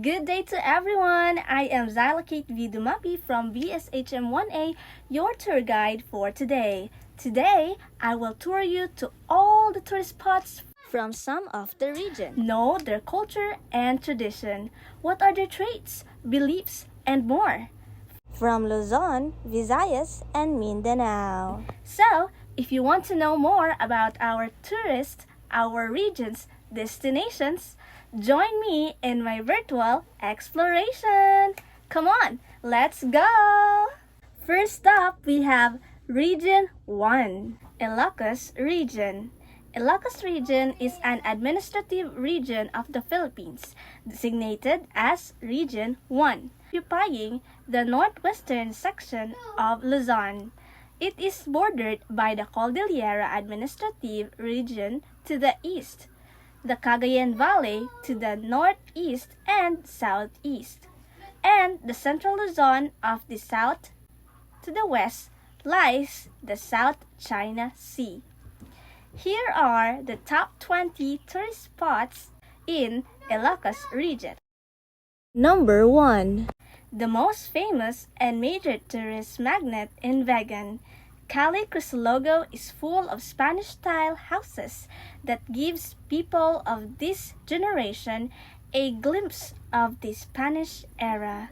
Good day to everyone! I am Zyla Kate V. Dumapi from VSHM1A, your tour guide for today. Today, I will tour you to all the tourist spots from some of the region. Know their culture and tradition. What are their traits, beliefs, and more? From Luzon, Visayas, and Mindanao. So, if you want to know more about our tourists, our regions, destinations, join me in my virtual exploration. Come on, let's go! First up, we have Region 1, Ilocos Region. Ilocos Region is an administrative region of the Philippines, designated as Region 1, occupying the northwestern section of Luzon. It is bordered by the Cordillera Administrative Region to the east, the Cagayan Valley to the northeast and southeast, and the central Luzon of the south. To the west lies the South China Sea. Here are the top 20 tourist spots in Ilocos Region. Number 1. The most famous and major tourist magnet in Vegan, Calle Crisologo is full of Spanish-style houses that gives people of this generation a glimpse of the Spanish era.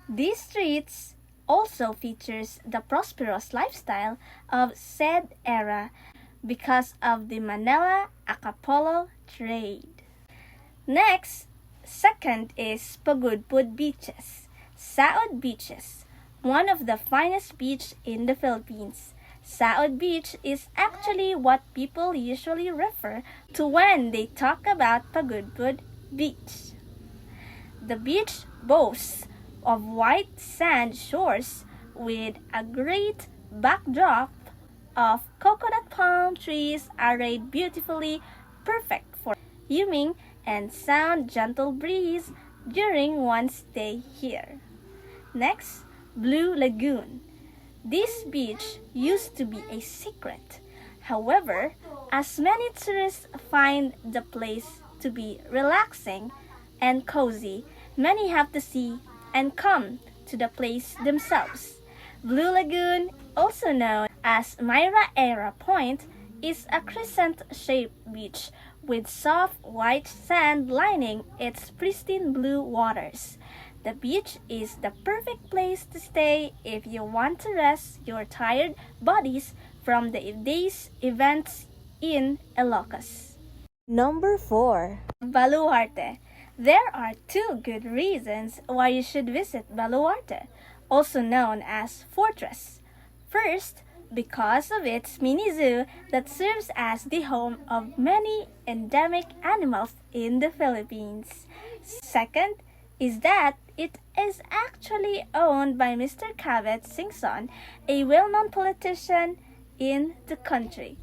These streets also features the prosperous lifestyle of said era because of the Manila-Acapulco trade. Next, second is Pagudpud Beaches. Saud Beaches, one of the finest beach in the Philippines. Saud Beach is actually what people usually refer to when they talk about Pagudpud Beach. The beach boasts of white sand shores with a great backdrop of coconut palm trees arrayed beautifully, perfect for swimming and sound gentle breeze during one's stay here. Next, Blue Lagoon. This beach used to be a secret. However, as many tourists find the place to be relaxing and cozy, many have to see and come to the place themselves. Blue Lagoon, also known as Myra Era Point, is a crescent-shaped beach with soft white sand lining its pristine blue waters. The beach is the perfect place to stay if you want to rest your tired bodies from the day's events in Ilocos. Number 4. Baluarte. There are 2 good reasons why you should visit Baluarte, also known as Fortress. First, because of its mini zoo that serves as the home of many endemic animals in the Philippines. Second, is that it is actually owned by Mr. Cavite Singson, a well-known politician in the country.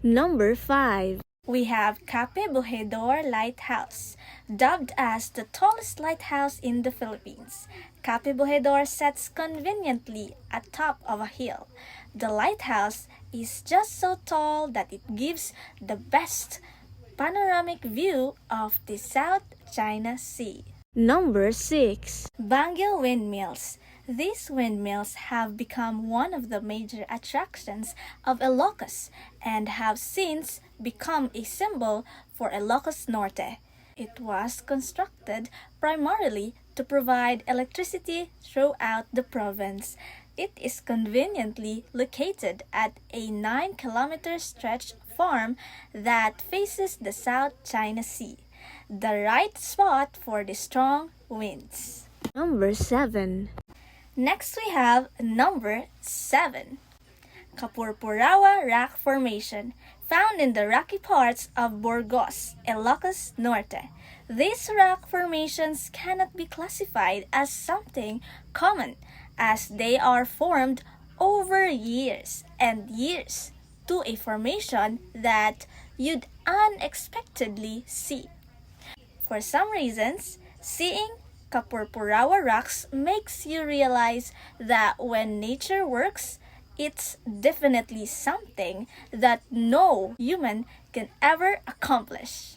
Number 5. We have Cape Buhedor Lighthouse, dubbed as the tallest lighthouse in the Philippines. Cape Buhedor sits conveniently atop of a hill. The lighthouse is just so tall that it gives the best panoramic view of the South China Sea. Number 6. Bangil Windmills. These windmills have become one of the major attractions of Ilocos and have since become a symbol for Ilocos Norte. It was constructed primarily to provide electricity throughout the province. It is conveniently located at a 9-kilometer stretch farm that faces the South China Sea, the right spot for the strong winds. Number 7. Next we have number 7. Kapurpurawa Rock Formation, found in the rocky parts of Burgos, Ilocos Norte. These rock formations cannot be classified as something common as they are formed over years and years to a formation that you'd unexpectedly see. For some reasons, seeing Kapurpurawa rocks makes you realize that when nature works, it's definitely something that no human can ever accomplish.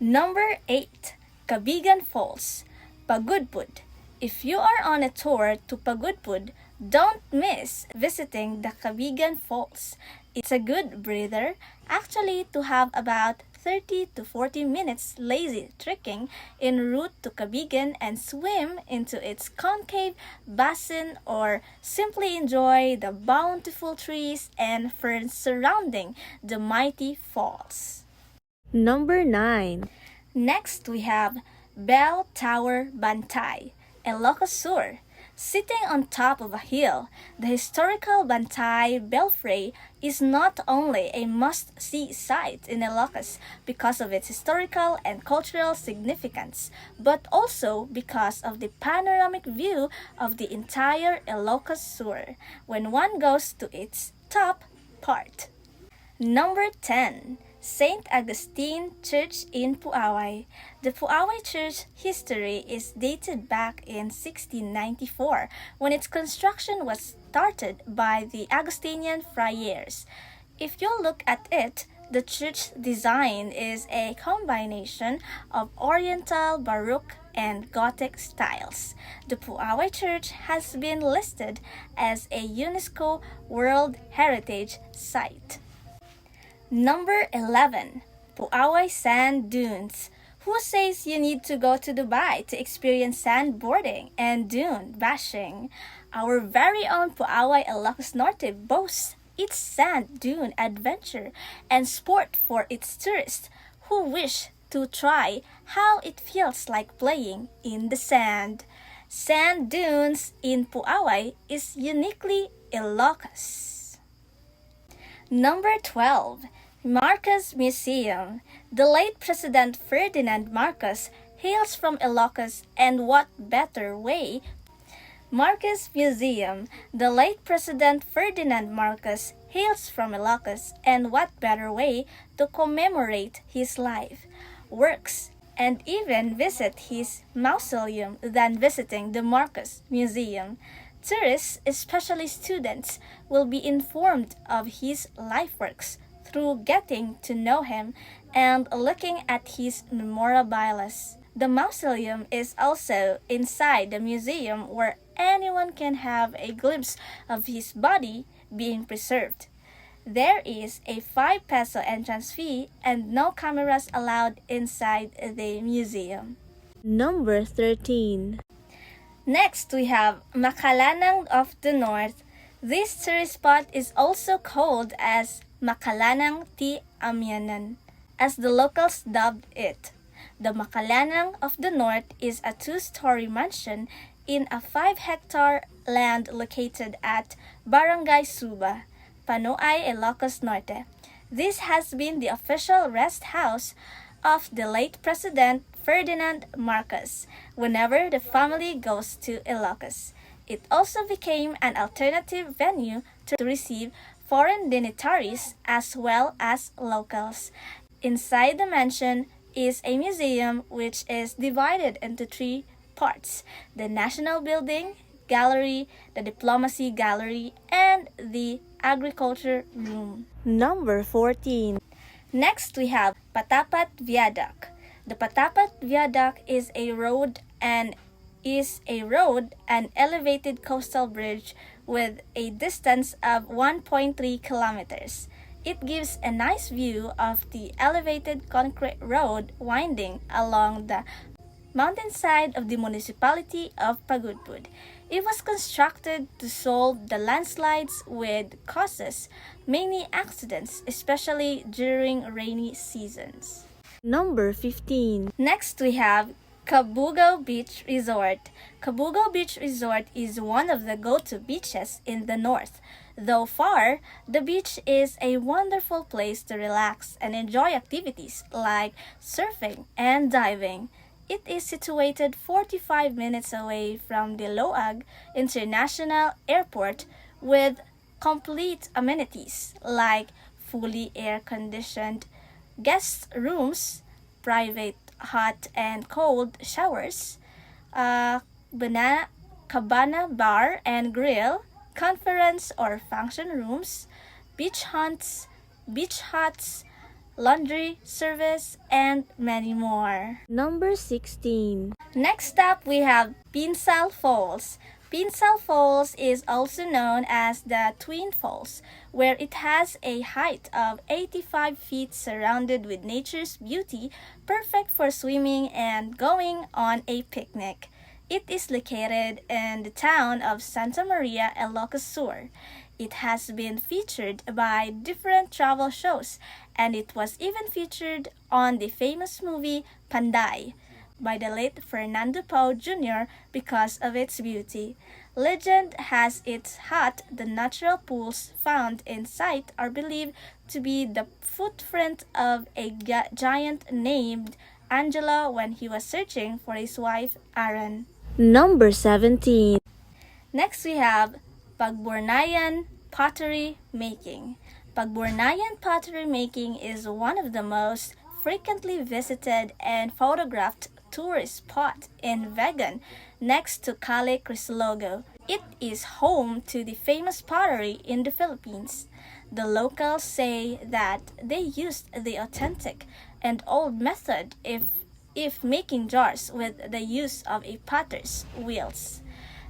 Number 8. Cabigan Falls. Pagudpud. If you are on a tour to Pagudpud, don't miss visiting the Cabigan Falls. It's a good breather, actually, to have about 30 to 40 minutes lazy trekking en route to Cabigan and swim into its concave basin, or simply enjoy the bountiful trees and ferns surrounding the mighty falls. Number 9. Next, we have Bell Tower Bantay, Ilocos Sur. Sitting on top of a hill, the historical Bantay Belfry is not only a must-see sight in Ilocos because of its historical and cultural significance, but also because of the panoramic view of the entire Ilocos Sur when one goes to its top part. Number 10. St. Augustine Church in Puaway. The Puaway Church history is dated back in 1694 when its construction was started by the Augustinian friars. If you look at it, the church design is a combination of Oriental, Baroque, and Gothic styles. The Puaway Church has been listed as a UNESCO World Heritage Site. Number 11. Puaway Sand Dunes. Who says you need to go to Dubai to experience sandboarding and dune bashing? Our very own Puaway Ilocos Norte boasts its sand dune adventure and sport for its tourists who wish to try how it feels like playing in the sand. Sand dunes in Puaway is uniquely Ilocos. Number 12. Marcos Museum. The late President Ferdinand Marcos hails from Ilocos, and what better way? Marcos Museum. The late President Ferdinand Marcos hails from Ilocos, and what better way to commemorate his life, works, and even visit his mausoleum than visiting the Marcos Museum? Tourists, especially students, will be informed of his lifeworks through getting to know him and looking at his memorabilia. The mausoleum is also inside the museum, where anyone can have a glimpse of his body being preserved. There is a 5 peso entrance fee and no cameras allowed inside the museum. Number 13. Next, we have Makalanang of the North. This tourist spot is also called as Makalanang Ti Amianan, as the locals dubbed it. The Makalanang of the North is a 2-story mansion in a 5-hectare land located at Barangay Suba, Panuay, Ilocos Norte. This has been the official rest house of the late President Ferdinand Marcos whenever the family goes to Ilocos. It also became an alternative venue to receive foreign dignitaries as well as locals. Inside the mansion is a museum which is divided into 3 parts: the National Building, Gallery, the Diplomacy Gallery, and the Agriculture Room. Number 14. Next, we have Patapat Viaduct. The Patapat Viaduct is a road and an elevated coastal bridge with a distance of 1.3 kilometers. It gives a nice view of the elevated concrete road winding along the mountainside of the municipality of Pagudpud. It was constructed to solve the landslides which causes many accidents, especially during rainy seasons. Number 15. Next, we have Cabugao Beach Resort. Cabugao Beach Resort is one of the go-to beaches in the north. Though far, the beach is a wonderful place to relax and enjoy activities like surfing and diving. It is situated 45 minutes away from the Loag International Airport with complete amenities like fully air-conditioned guest rooms, private hot and cold showers, cabana bar and grill, conference or function rooms, beach huts, laundry service, and many more. Number 16. Next up, we have Pinsal Falls. Pinsal Falls is also known as the Twin Falls, where it has a height of 85 feet surrounded with nature's beauty, perfect for swimming and going on a picnic. It is located in the town of Santa Maria, Ilocos Sur. It has been featured by different travel shows, and it was even featured on the famous movie Panday by the late Fernando Poe Jr. because of its beauty. Legend has it that the natural pools found in sight are believed to be the footprint of a giant named Angelo when he was searching for his wife Aaron. Number 17. Next we have Pagburnayan pottery making. Pagburnayan pottery making is one of the most frequently visited and photographed tourist spot in Vegan next to Calle Cristologo. It is home to the famous pottery in the Philippines. The locals say that they used the authentic and old method if making jars with the use of a potter's wheels.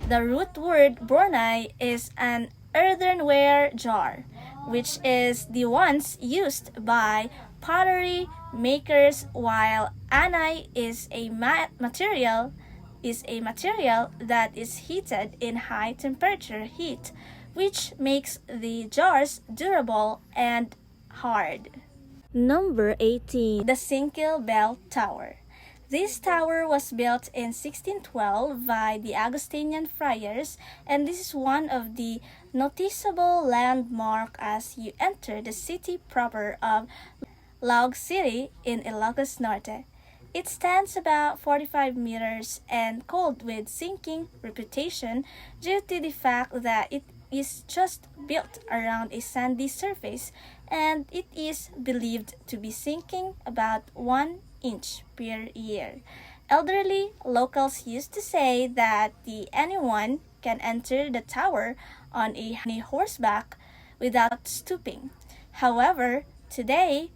The root word Bornay is an earthenware jar, which is the ones used by pottery makers, while anay is a material that is heated in high temperature heat, which makes the jars durable and hard. Number 18. The Singkil Bell Tower. This tower was built in 1612 by the Augustinian friars, and this is one of the noticeable landmark as you enter the city proper of Laog City in Ilocos Norte. It stands about 45 meters and cold with sinking reputation due to the fact that it is just built around a sandy surface, and it is believed to be sinking about 1 inch per year. Elderly locals used to say that anyone can enter the tower on a horseback without stooping. However, today,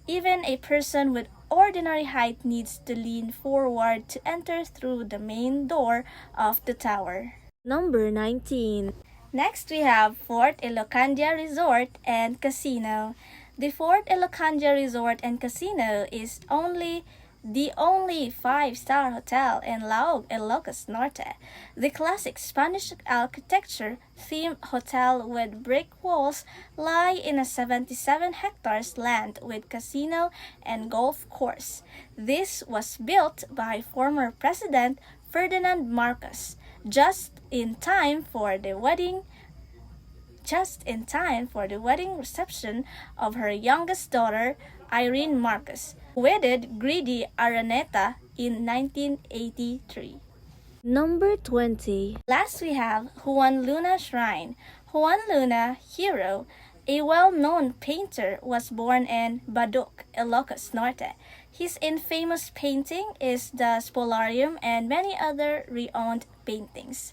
even a person with ordinary height needs to lean forward to enter through the main door of the tower. Number 19. Next, we have Fort Ilocandia Resort and Casino. The Fort Ilocandia Resort and Casino is the only 5-star hotel in Laog, Ilocos Norte. The classic Spanish architecture themed hotel with brick walls lie in a 77 hectares land with casino and golf course. This was built by former President Ferdinand Marcos just in time for the wedding reception of her youngest daughter, Irene Marcos, who wedded greedy Araneta in 1983. Number 20. Last we have Juan Luna Shrine. Juan Luna, hero, a well-known painter, was born in Baduk, Ilocos Norte. His infamous painting is the Spolarium and many other renowned paintings.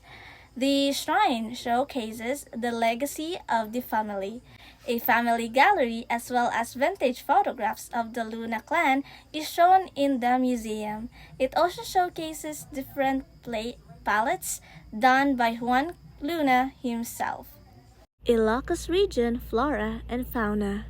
The shrine showcases the legacy of the family. A family gallery as well as vintage photographs of the Luna clan is shown in the museum. It also showcases different palettes done by Juan Luna himself. Ilocos Region Flora and Fauna.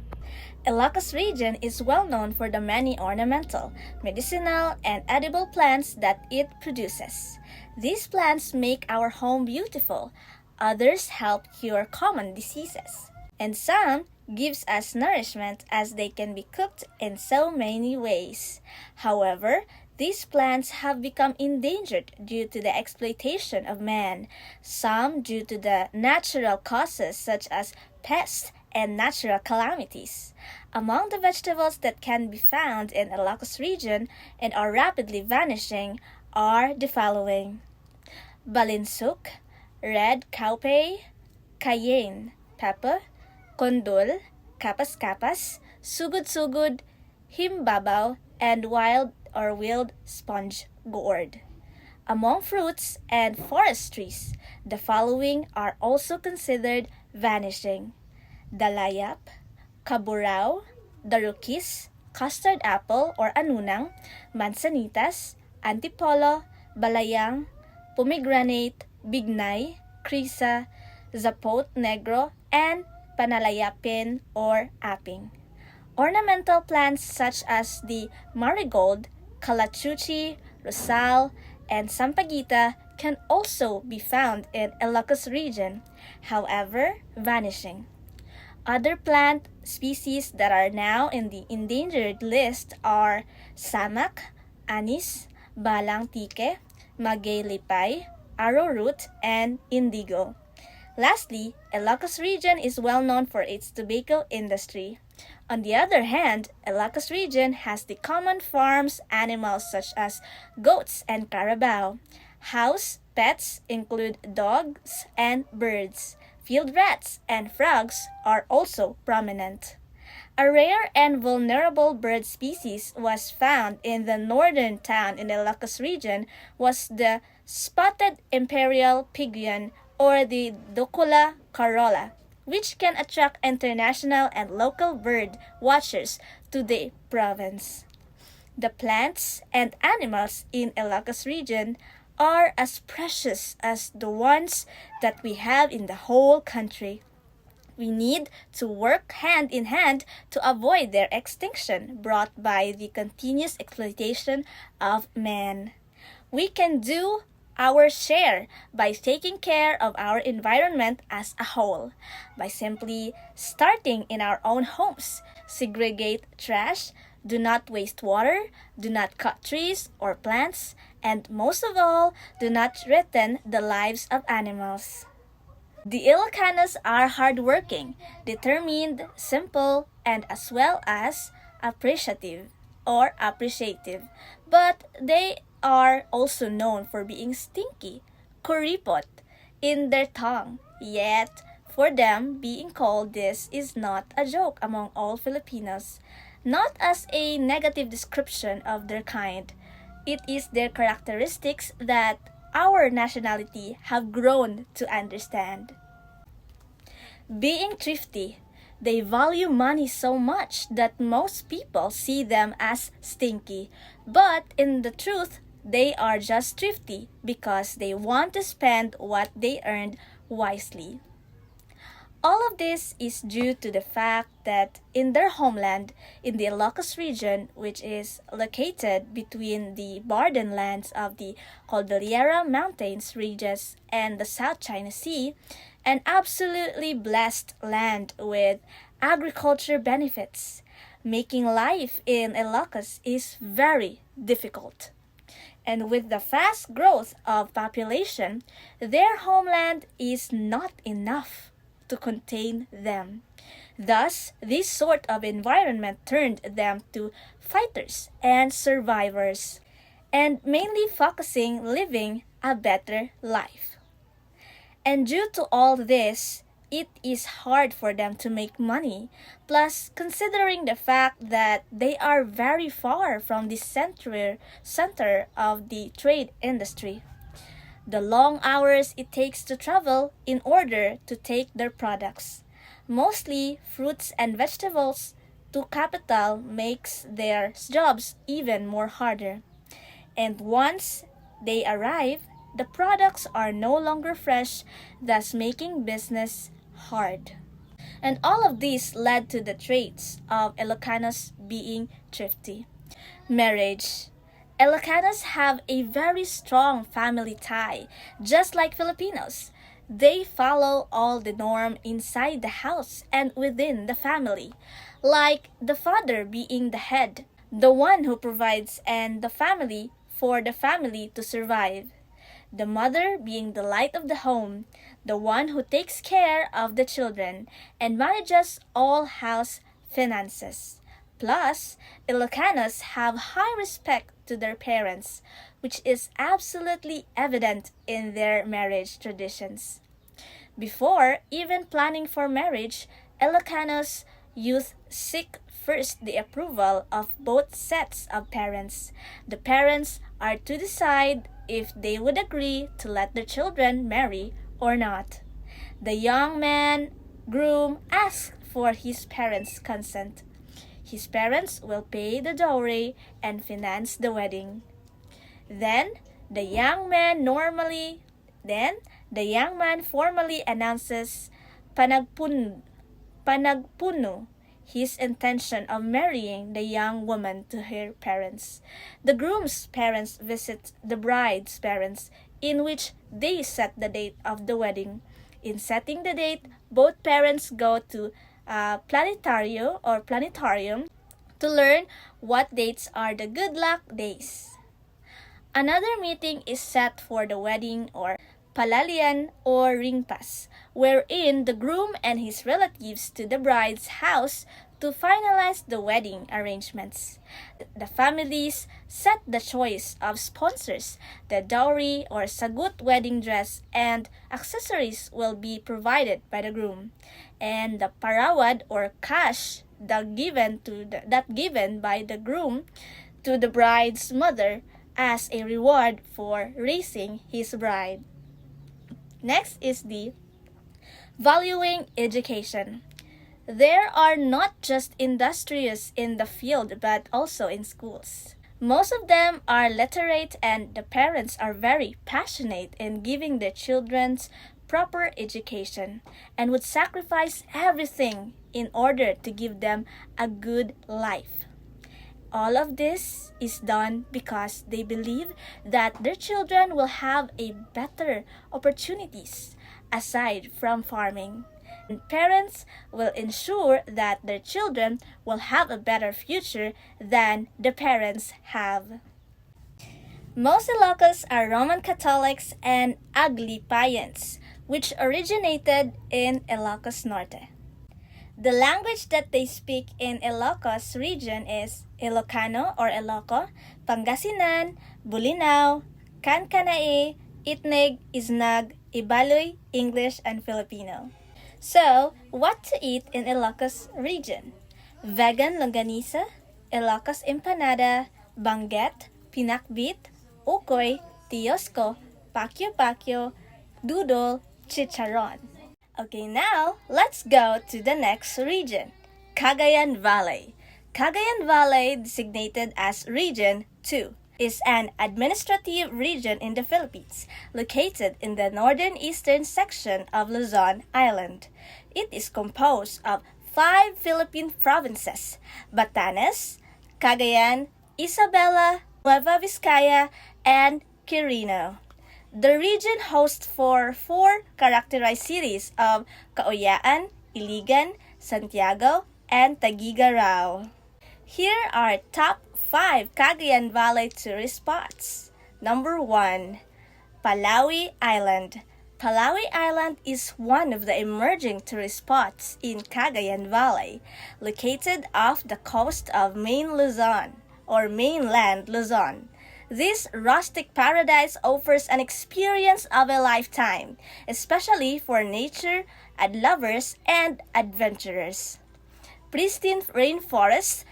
Ilocos region is well known for the many ornamental, medicinal, and edible plants that it produces. These plants make our home beautiful. Others help cure common diseases. And some gives us nourishment as they can be cooked in so many ways. However, these plants have become endangered due to the exploitation of man, some due to the natural causes such as pests and natural calamities. Among the vegetables that can be found in Ilocos region and are rapidly vanishing are the following: balinsuk, red cowpea, cayenne pepper, kondul, kapas-kapas, sugod-sugod, himbabaw, and wild sponge gourd. Among fruits and forest trees, the following are also considered vanishing: dalayap, kaburao, darukis, custard apple or anunang, manzanitas, antipolo, balayang, pomegranate, bignay, krisa, zapote negro, and panalayapin or aping. Ornamental plants such as the marigold, calachuchi, rosal, and sampaguita can also be found in Ilocos region, however vanishing. Other plant species that are now in the endangered list are samak, anis, balang tike, magay lipay, arrowroot, and indigo. Lastly, Ilocos region is well known for its tobacco industry. On the other hand, Ilocos region has the common farms animals such as goats and carabao. House pets include dogs and birds. Field rats and frogs are also prominent. A rare and vulnerable bird species was found in the northern town in the Ilocos region was the spotted imperial pigeon or the Docula carola, which can attract international and local bird watchers to the province. The plants and animals in Ilocos region are as precious as the ones that we have in the whole country. We need to work hand in hand to avoid their extinction brought by the continuous exploitation of man. We can do our share by taking care of our environment as a whole, by simply starting in our own homes, segregate trash, do not waste water, do not cut trees or plants, and most of all, do not threaten the lives of animals. The Ilocanos are hardworking, determined, simple, and as well as appreciative, but they are also known for being stinky, kuripot, in their tongue. Yet, for them, being called this is not a joke among all Filipinos, not as a negative description of their kind. It is their characteristics that our nationality have grown to understand. Being thrifty, they value money so much that most people see them as stinky, but in the truth, they are just thrifty because they want to spend what they earned wisely. All of this is due to the fact that in their homeland, in the Ilocos region, which is located between the borderlands of the Cordillera Mountains regions and the South China Sea, an absolutely blessed land with agriculture benefits, making life in Ilocos is very difficult. And with the fast growth of population, their homeland is not enough to contain them. Thus, this sort of environment turned them to fighters and survivors, and mainly focusing living a better life. And due to all this, it is hard for them to make money. Plus, considering the fact that they are very far from the center of the trade industry, the long hours it takes to travel in order to take their products, mostly fruits and vegetables, to capital makes their jobs even more harder. And once they arrive, the products are no longer fresh, thus making business hard. And all of this led to the traits of Ilocanos being thrifty. Marriage. Ilocanos have a very strong family tie, just like Filipinos. They follow all the norm inside the house and within the family, like the father being the head, the one who provides and the family for the family to survive, the mother being the light of the home, the one who takes care of the children and manages all house finances. Plus, Ilocanos have high respect to their parents, which is absolutely evident in their marriage traditions. Before even planning for marriage, Ilocanos youth seek first the approval of both sets of parents. The parents are to decide if they would agree to let their children marry or not. The young man groom asks for his parents' consent. His parents will pay the dowry and finance the wedding. Then, the young man formally announces panagpuno, his intention of marrying the young woman to her parents. The groom's parents visit the bride's parents, in which they set the date of the wedding. In setting the date, both parents go to a planetarium to learn what dates are the good luck days. Another meeting is set for the wedding or palalian or ringpas, wherein the groom and his relatives to the bride's house to finalize the wedding arrangements. The families set the choice of sponsors. The dowry or sagut wedding dress and accessories will be provided by the groom, and the parawad or cash that given by the groom to the bride's mother as a reward for raising his bride. Next is the valuing education. There are not just industrious in the field but also in schools. Most of them are literate, and the parents are very passionate in giving their children proper education and would sacrifice everything in order to give them a good life. All of this is done because they believe that their children will have a better opportunities aside from farming. And parents will ensure that their children will have a better future than the parents have. Most Ilocos are Roman Catholics and Aglipayans, which originated in Ilocos Norte. The language that they speak in Ilocos region is Ilocano or Iloco, Pangasinan, Bolinao, Kankanae, Itneg, Isnag, Ibaloy, English, and Filipino. So, what to eat in Ilocos region? Vegan longanisa, Ilocos empanada, banget, pinakbit, ukoy, tiyosko, pakyo-pakyo, dudol, chicharon. Okay, now let's go to the next region, Cagayan Valley. Cagayan Valley, designated as Region 2, is an administrative region in the Philippines, located in the northern eastern section of Luzon Island. It is composed of 5 Philippine provinces: Batanes, Cagayan, Isabela, Nueva Vizcaya, and Quirino. The region hosts 4 characterized cities of Kaoyaan, Iligan, Santiago, and Tagigaraw. Here are top 5 Cagayan Valley tourist spots. Number 1, Palawi Island. Palawi Island is one of the emerging tourist spots in Cagayan Valley, located off the coast of mainland Luzon. This rustic paradise offers an experience of a lifetime, especially for nature lovers and adventurers. Pristine rainforests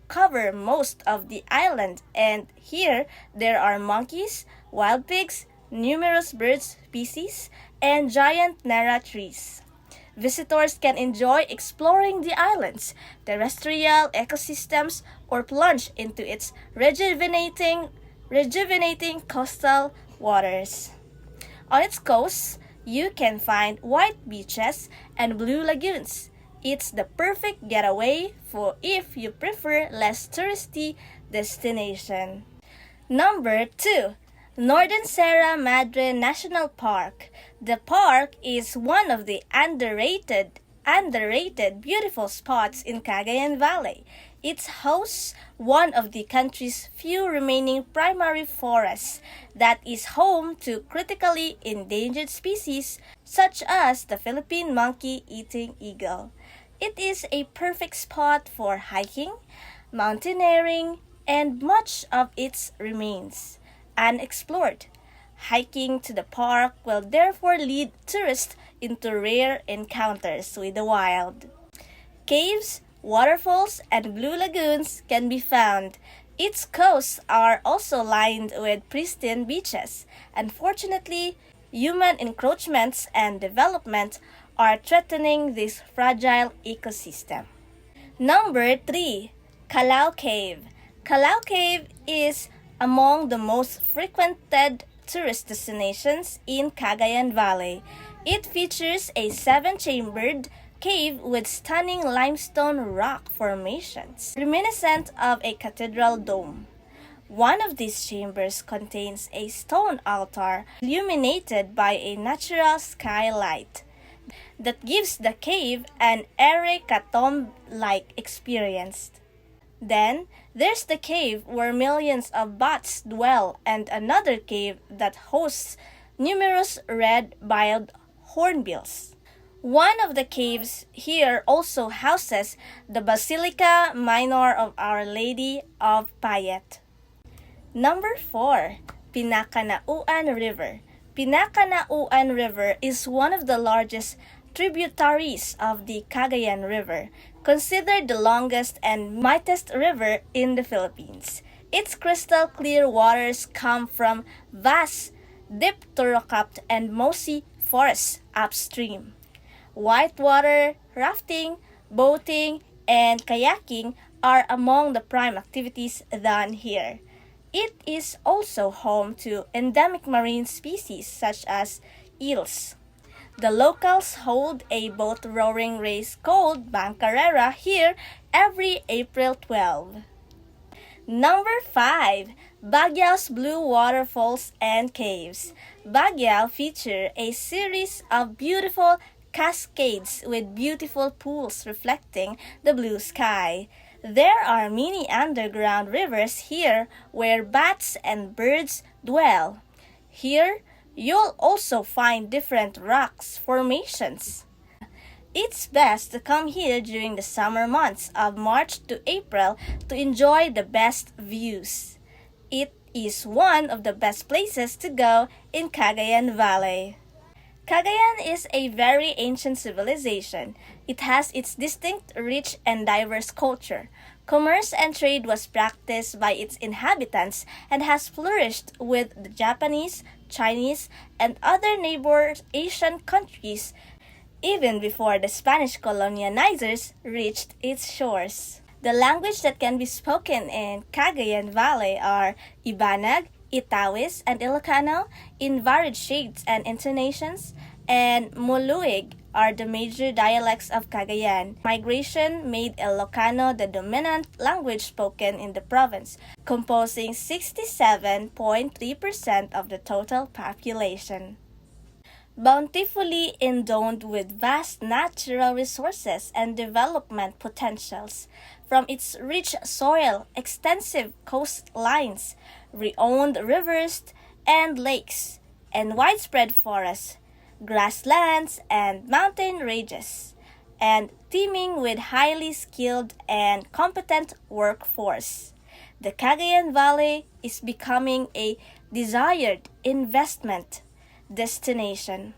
cover most of the island, and here there are monkeys, wild pigs, numerous bird species, and giant nara trees. Visitors can enjoy exploring the island's terrestrial ecosystems or plunge into its rejuvenating coastal waters. On its coast, you can find white beaches and blue lagoons. It's the perfect getaway for if you prefer less touristy destination. Number 2, Northern Sierra Madre National Park. The park is one of the underrated beautiful spots in Cagayan Valley. It hosts one of the country's few remaining primary forests that is home to critically endangered species such as the Philippine monkey-eating eagle. It is a perfect spot for hiking, mountaineering, and much of its remains unexplored. Hiking to the park will therefore lead tourists into rare encounters with the wild. Caves, waterfalls, and blue lagoons can be found. Its coasts are also lined with pristine beaches. Unfortunately, human encroachments and development are threatening this fragile ecosystem. Number 3. Calao Cave. Calao Cave is among the most frequented tourist destinations in Cagayan Valley. It features a 7-chambered cave with stunning limestone rock formations, reminiscent of a cathedral dome. One of these chambers contains a stone altar illuminated by a natural skylight that gives the cave an airy catacomb-like experience. Then, there's the cave where millions of bats dwell and another cave that hosts numerous red-billed hornbills. One of the caves here also houses the Basilica Minor of Our Lady of Payet. Number 4. Pinakanauan River. Pinakanauan River is one of the largest tributaries of the Cagayan River, considered the longest and mightiest river in the Philippines. Its crystal clear waters come from vast dipterocarp and mossy forests upstream. Whitewater rafting, boating, and kayaking are among the prime activities done here. It is also home to endemic marine species such as eels. The locals hold a boat rowing race called Bancarrera here every April 12. Number 5. Baguio's Blue Waterfalls and Caves. Baguio features a series of beautiful cascades with beautiful pools reflecting the blue sky. There are many underground rivers here where bats and birds dwell. Here, you'll also find different rocks formations. It's best to come here during the summer months of March to April to enjoy the best views. It is one of the best places to go in Cagayan Valley. Cagayan is a very ancient civilization. It has its distinct, rich, and diverse culture. Commerce and trade was practiced by its inhabitants and has flourished with the Japanese, Chinese, and other neighbor Asian countries even before the Spanish colonizers reached its shores. The language that can be spoken in Cagayan Valley are Ibanag, Itawis, and Ilocano in varied shades and intonations, and Muluig are the major dialects of Cagayan. Migration made Ilocano the dominant language spoken in the province, composing 67.3% of the total population. Bountifully endowed with vast natural resources and development potentials, from its rich soil, extensive coastlines, renowned rivers and lakes, and widespread forests, grasslands, and mountain ranges, and teeming with highly skilled and competent workforce. The Cagayan Valley is becoming a desired investment destination.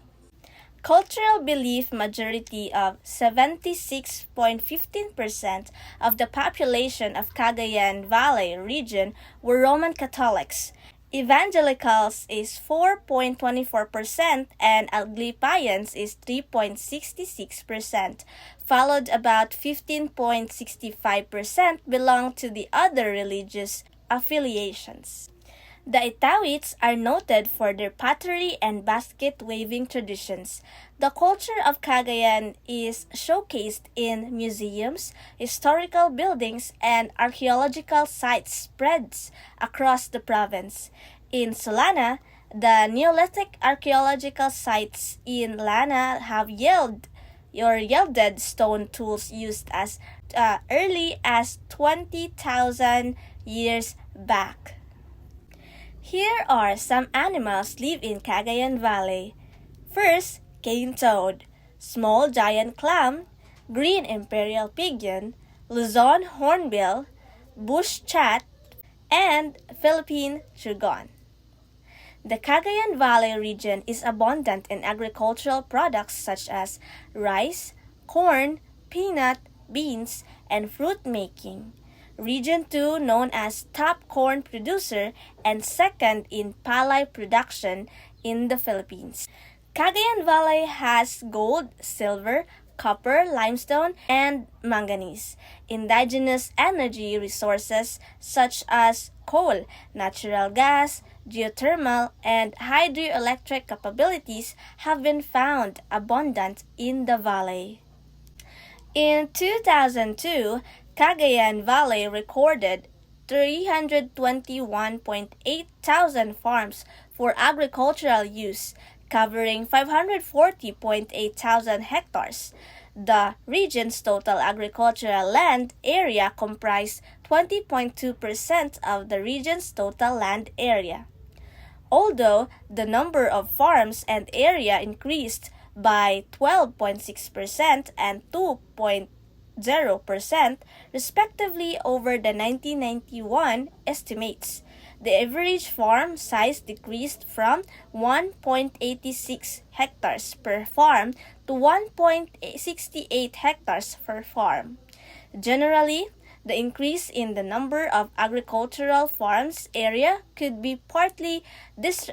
Cultural belief majority of 76.15% of the population of Cagayan Valley region were Roman Catholics. Evangelicals is 4.24% and Aglipayans is 3.66%, followed about 15.65% belong to the other religious affiliations. The Itawits are noted for their pottery and basket-weaving traditions. The culture of Cagayan is showcased in museums, historical buildings, and archaeological sites spread across the province. In Solana, the Neolithic archaeological sites in Lana have yielded stone tools used as early as 20,000 years back. Here are some animals live in Cagayan Valley. First, cane toad, small giant clam, green imperial pigeon, Luzon hornbill, bush chat, and Philippine Chugon. The Cagayan Valley region is abundant in agricultural products such as rice, corn, peanut, beans, and fruit making. Region 2 known as top corn producer and second in palay production in the Philippines. Cagayan Valley has gold, silver, copper, limestone, and manganese. Indigenous energy resources such as coal, natural gas, geothermal, and hydroelectric capabilities have been found abundant in the valley. In 2002, Cagayan Valley recorded 321.8 thousand farms for agricultural use, covering 540.8 thousand hectares. The region's total agricultural land area comprised 20.2% of the region's total land area. Although the number of farms and area increased by 12.6% and 2.0% respectively over the 1991 estimates, the average farm size decreased from 1.86 hectares per farm to 1.68 hectares per farm. Generally, the increase in the number of agricultural farms area could be partly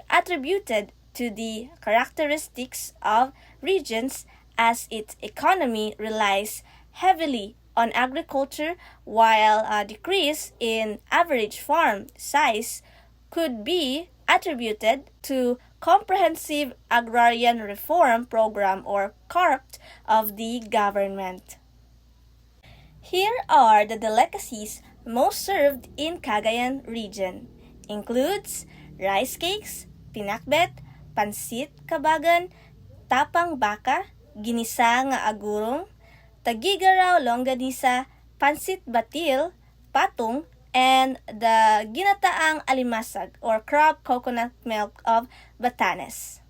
attributed to the characteristics of regions as its economy relies heavily on agriculture, while a decrease in average farm size could be attributed to Comprehensive Agrarian Reform Program or CARP of the government. Here are the delicacies most served in Cagayan region. Includes rice cakes, pinakbet, pansit kabagan, tapang baka, ginisa nga agurong, tagigaraw longganisa, pansit batil, patong, and the ginataang alimasag or crab coconut milk of Batanes.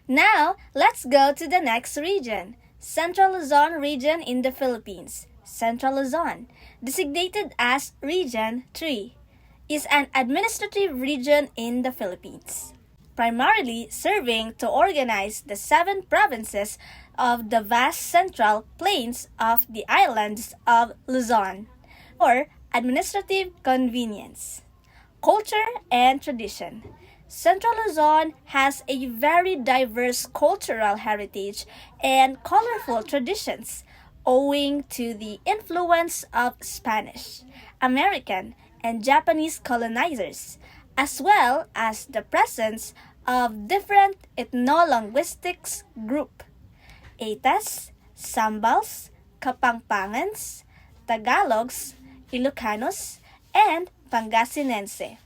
Now, let's go to the next region, Central Luzon region in the Philippines. Central Luzon, designated as Region 3, is an administrative region in the Philippines, primarily serving to organize the 7 provinces of the vast central plains of the islands of Luzon, for administrative convenience. Culture and tradition. Central Luzon has a very diverse cultural heritage and colorful traditions owing to the influence of Spanish, American, and Japanese colonizers, as well as the presence of different ethno-linguistics group, Etas, Sambals, Kapangpangans, Tagalogs, Ilocanos, and Pangasinense.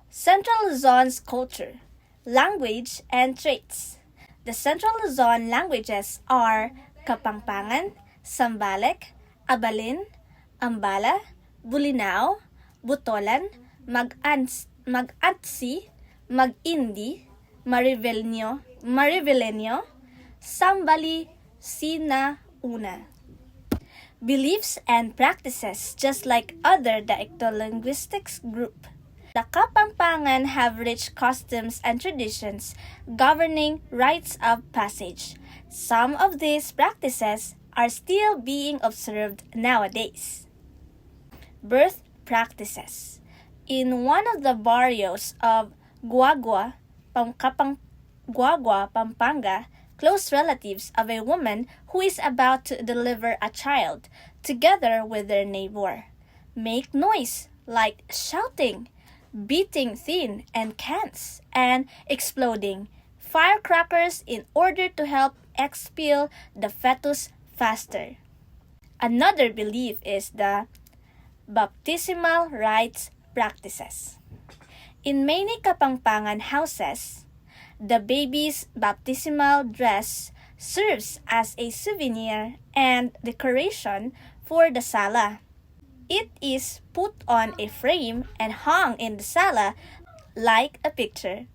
Central Luzon's culture, language, and traits. The Central Luzon languages are Kapangpangan, Sambalek, Abalin, Ambala, Bulinao, Butolan, Mag-Atsi, Mag-Indi, Marivelenyo, Sambali, Sinauna. Beliefs and practices just like other dialecto-linguistics group. The Kapampangan have rich customs and traditions governing rites of passage. Some of these practices are still being observed nowadays. Birth practices. In one of the barrios of Guagua, Pampanga, close relatives of a woman who is about to deliver a child, together with their neighbor, make noise like shouting, beating tin and cans, and exploding firecrackers in order to help expel the fetus faster. Another belief is the baptismal rites practices. In many Kapampangan houses, the baby's baptismal dress serves as a souvenir and decoration for the sala. It is put on a frame and hung in the sala like a picture.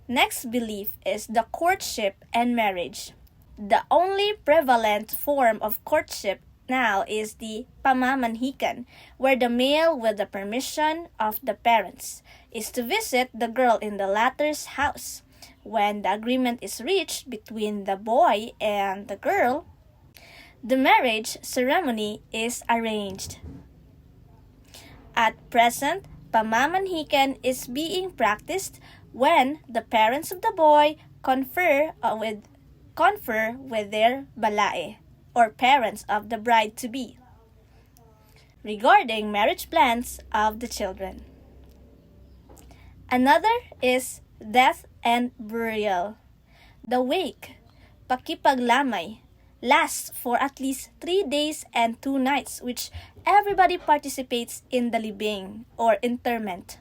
Next belief is the courtship and marriage. The only prevalent form of courtship now is the pamamanhikan, where the male, with the permission of the parents, is to visit the girl in the latter's house. When the agreement is reached between the boy and the girl, the marriage ceremony is arranged. At present, pamamanhikan is being practiced when the parents of the boy confer with confer with their balae, or parents of the bride-to-be, regarding marriage plans of the children. Another is death and burial. The wake, pakipaglamay, lasts for at least 3 days and 2 nights, which everybody participates in the libing or interment.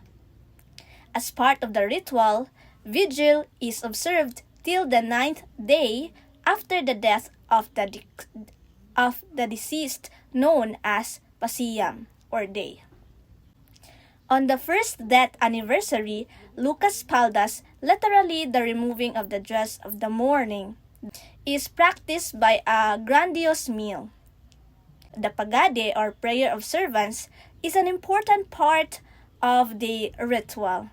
As part of the ritual, vigil is observed till the 9th day after the death of the deceased, known as pasiyam or day. On the first death anniversary, Lucas Paldas, literally the removing of the dress of the mourning, is practiced by a grandiose meal. The pagade or prayer of servants is an important part of the ritual.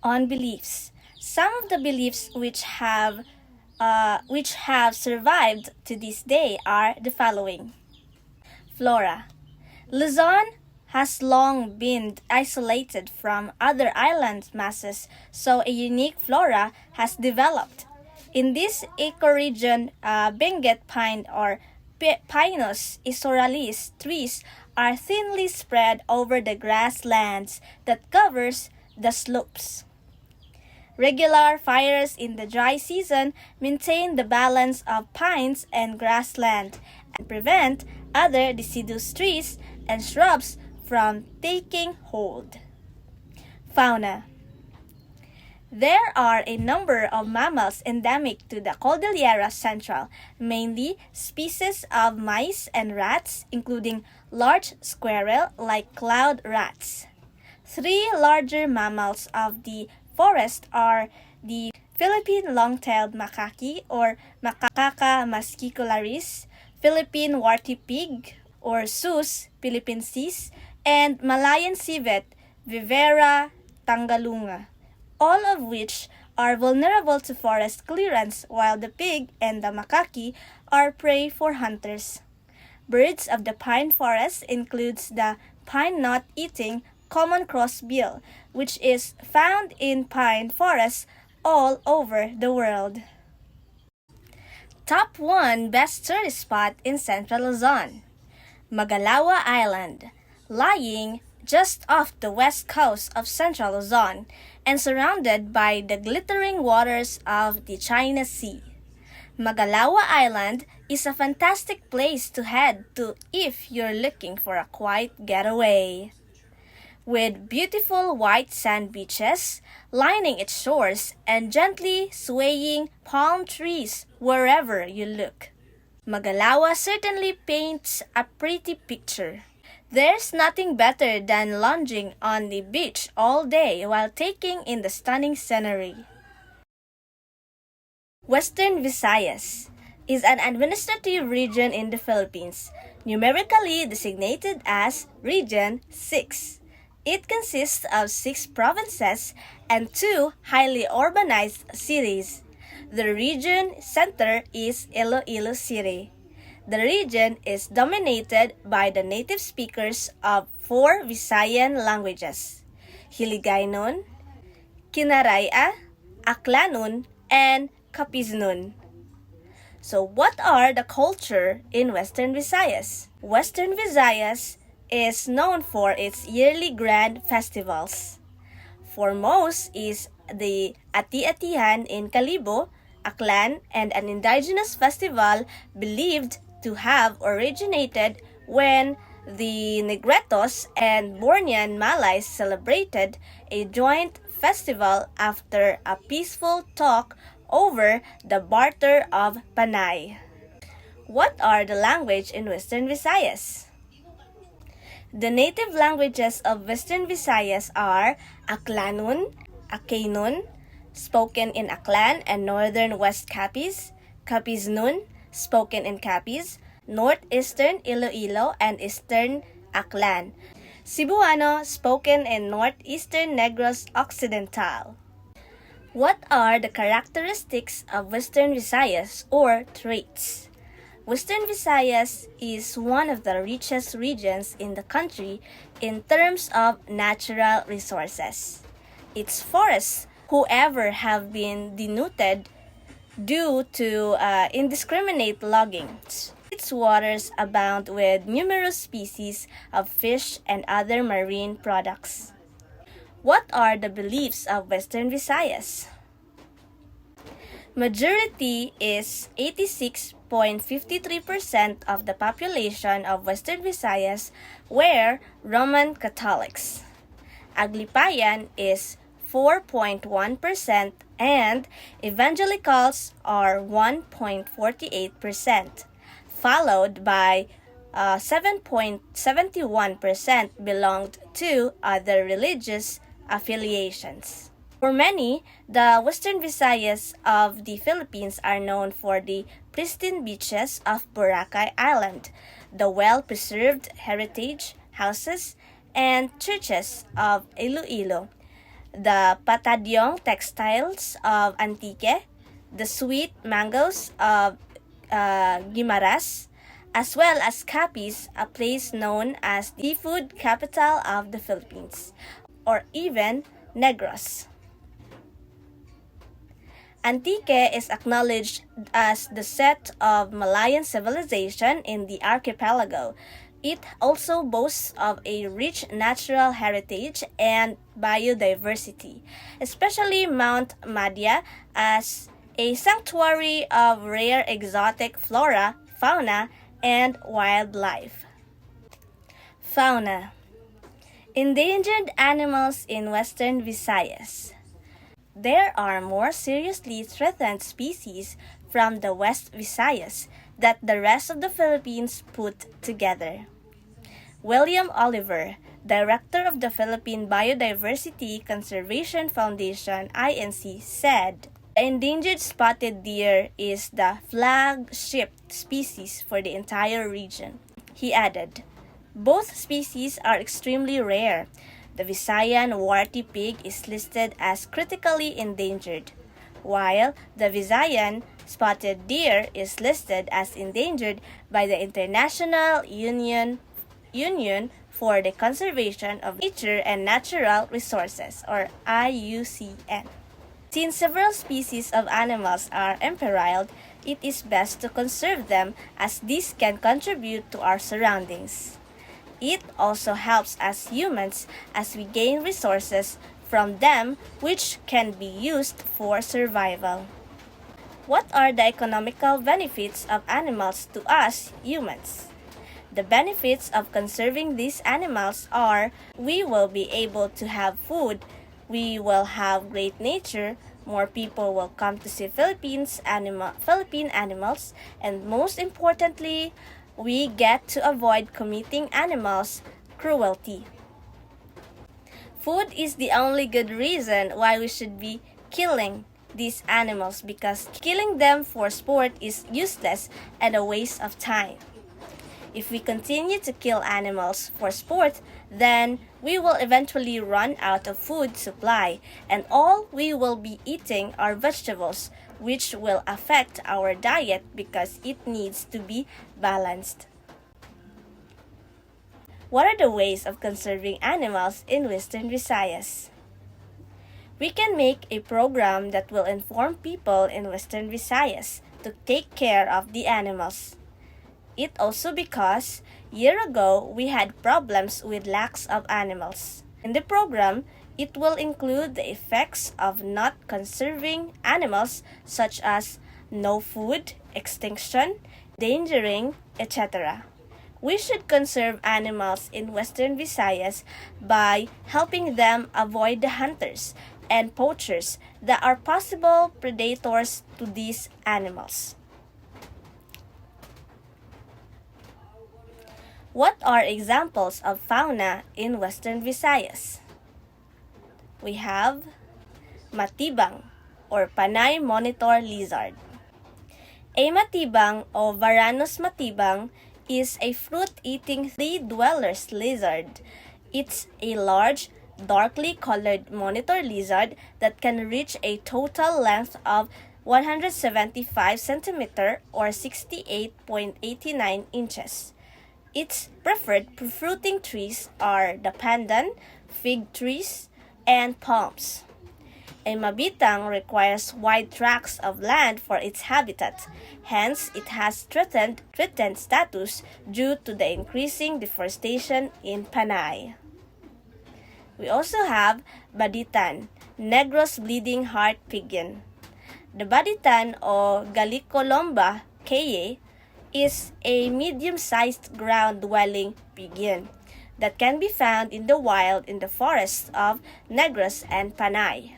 On beliefs, some of the beliefs which have survived to this day are the following. Flora. Luzon has long been isolated from other island masses, so a unique flora has developed. In this ecoregion, Benguet pine or Pinus isoralis trees are thinly spread over the grasslands that covers the slopes. Regular fires in the dry season maintain the balance of pines and grassland and prevent other deciduous trees and shrubs from taking hold. Fauna. There are a number of mammals endemic to the Cordillera Central, mainly species of mice and rats, including large squirrel like cloud rats. 3 larger mammals of the forest are the Philippine long-tailed macaque or Macaca mascicularis, Philippine warty pig or Sus philippensis, and Malayan civet Vivera tangalunga, all of which are vulnerable to forest clearance, while the pig and the macaque are prey for hunters. Birds of the pine forest includes the pine nut-eating common crossbill, which is found in pine forests all over the world. Top 1 best tourist spot in Central Luzon. Magalawa Island, lying just off the west coast of Central Luzon and surrounded by the glittering waters of the China Sea. Magalawa Island is a fantastic place to head to if you're looking for a quiet getaway. With beautiful white sand beaches lining its shores and gently swaying palm trees wherever you look, Magalawa certainly paints a pretty picture. There's nothing better than lounging on the beach all day while taking in the stunning scenery. Western Visayas is an administrative region in the Philippines, numerically designated as Region 6. It consists of 6 provinces and 2 highly urbanized cities. The region center is Iloilo City. The region is dominated by the native speakers of 4 Visayan languages: Hiligaynon, Kinaraya, Aklannon, and Capiznun. So what are the culture in Western Visayas? Western Visayas is known for its yearly grand festivals. Foremost is the Ati-Atihan in Kalibo, Aklan, and an indigenous festival believed to have originated when the Negretos and Bornean Malays celebrated a joint festival after a peaceful talk over the barter of Panay. What are the language in Western Visayas? The native languages of Western Visayas are Aklannon, Akaynon, spoken in Aklan and northern West Capiz, Capiznun, spoken in Capiz, northeastern Iloilo and eastern Aklan, Cebuano, spoken in northeastern Negros Occidental. What are the characteristics of Western Visayas or traits? Western Visayas is one of the richest regions in the country in terms of natural resources. Its forests, however, have been denuded due to indiscriminate logging. Its waters abound with numerous species of fish and other marine products. What are the beliefs of Western Visayas? Majority is 86.53% of the population of Western Visayas were Roman Catholics. Aglipayan is 4.1% and evangelicals are 1.48%, followed by 7.71% belonged to other religious affiliations. For many, the Western Visayas of the Philippines are known for the pristine beaches of Boracay Island, the well-preserved heritage houses and churches of Iloilo, the Patadyong textiles of Antique, the sweet mangoes of Guimaras, as well as Capiz, a place known as the seafood capital of the Philippines, or even Negros. Antique is acknowledged as the seat of Malayan civilization in the archipelago. It also boasts of a rich natural heritage and biodiversity, especially Mount Madya as a sanctuary of rare exotic flora, fauna, and wildlife. Fauna. Endangered animals in Western Visayas. There are more seriously threatened species from the West Visayas that the rest of the Philippines put together. William Oliver, Director of the Philippine Biodiversity Conservation Foundation, INC, said, "The endangered spotted deer is the flagship species for the entire region." He added, "Both species are extremely rare. The Visayan warty pig is listed as critically endangered, while the Visayan spotted deer is listed as endangered by the International Union for the Conservation of Nature and Natural Resources, or IUCN. Since several species of animals are imperiled, it is best to conserve them as these can contribute to our surroundings. It also helps us humans as we gain resources from them which can be used for survival." What are the economical benefits of animals to us humans? The benefits of conserving these animals are we will be able to have food, we will have great nature, more people will come to see Philippine animals, and most importantly, we get to avoid committing animals cruelty. Food is the only good reason why we should be killing these animals, because killing them for sport is useless and a waste of time. If we continue to kill animals for sport, then we will eventually run out of food supply, and all we will be eating are vegetables, which will affect our diet because it needs to be balanced. What are the ways of conserving animals in Western Visayas? We can make a program that will inform people in Western Visayas to take care of the animals. It also because year ago we had problems with lacks of animals. In the program, it will include the effects of not conserving animals such as no food, extinction, endangering, etc. We should conserve animals in Western Visayas by helping them avoid the hunters and poachers that are possible predators to these animals. What are examples of fauna in Western Visayas? We have matibang or Panay monitor lizard. A matibang o Varanus matibang is a fruit-eating tree-dwellers lizard. It's a large, darkly colored monitor lizard that can reach a total length of 175 cm or 68.89 inches. Its preferred fruiting trees are the pandan, fig trees, and palms. A mabitang requires wide tracts of land for its habitat. Hence, it has threatened status due to the increasing deforestation in Panay. We also have Baditan, Negros bleeding heart pigeon. The Baditan o Gallicolomba caye is a medium-sized ground-dwelling pigeon that can be found in the wild in the forests of Negros and Panay.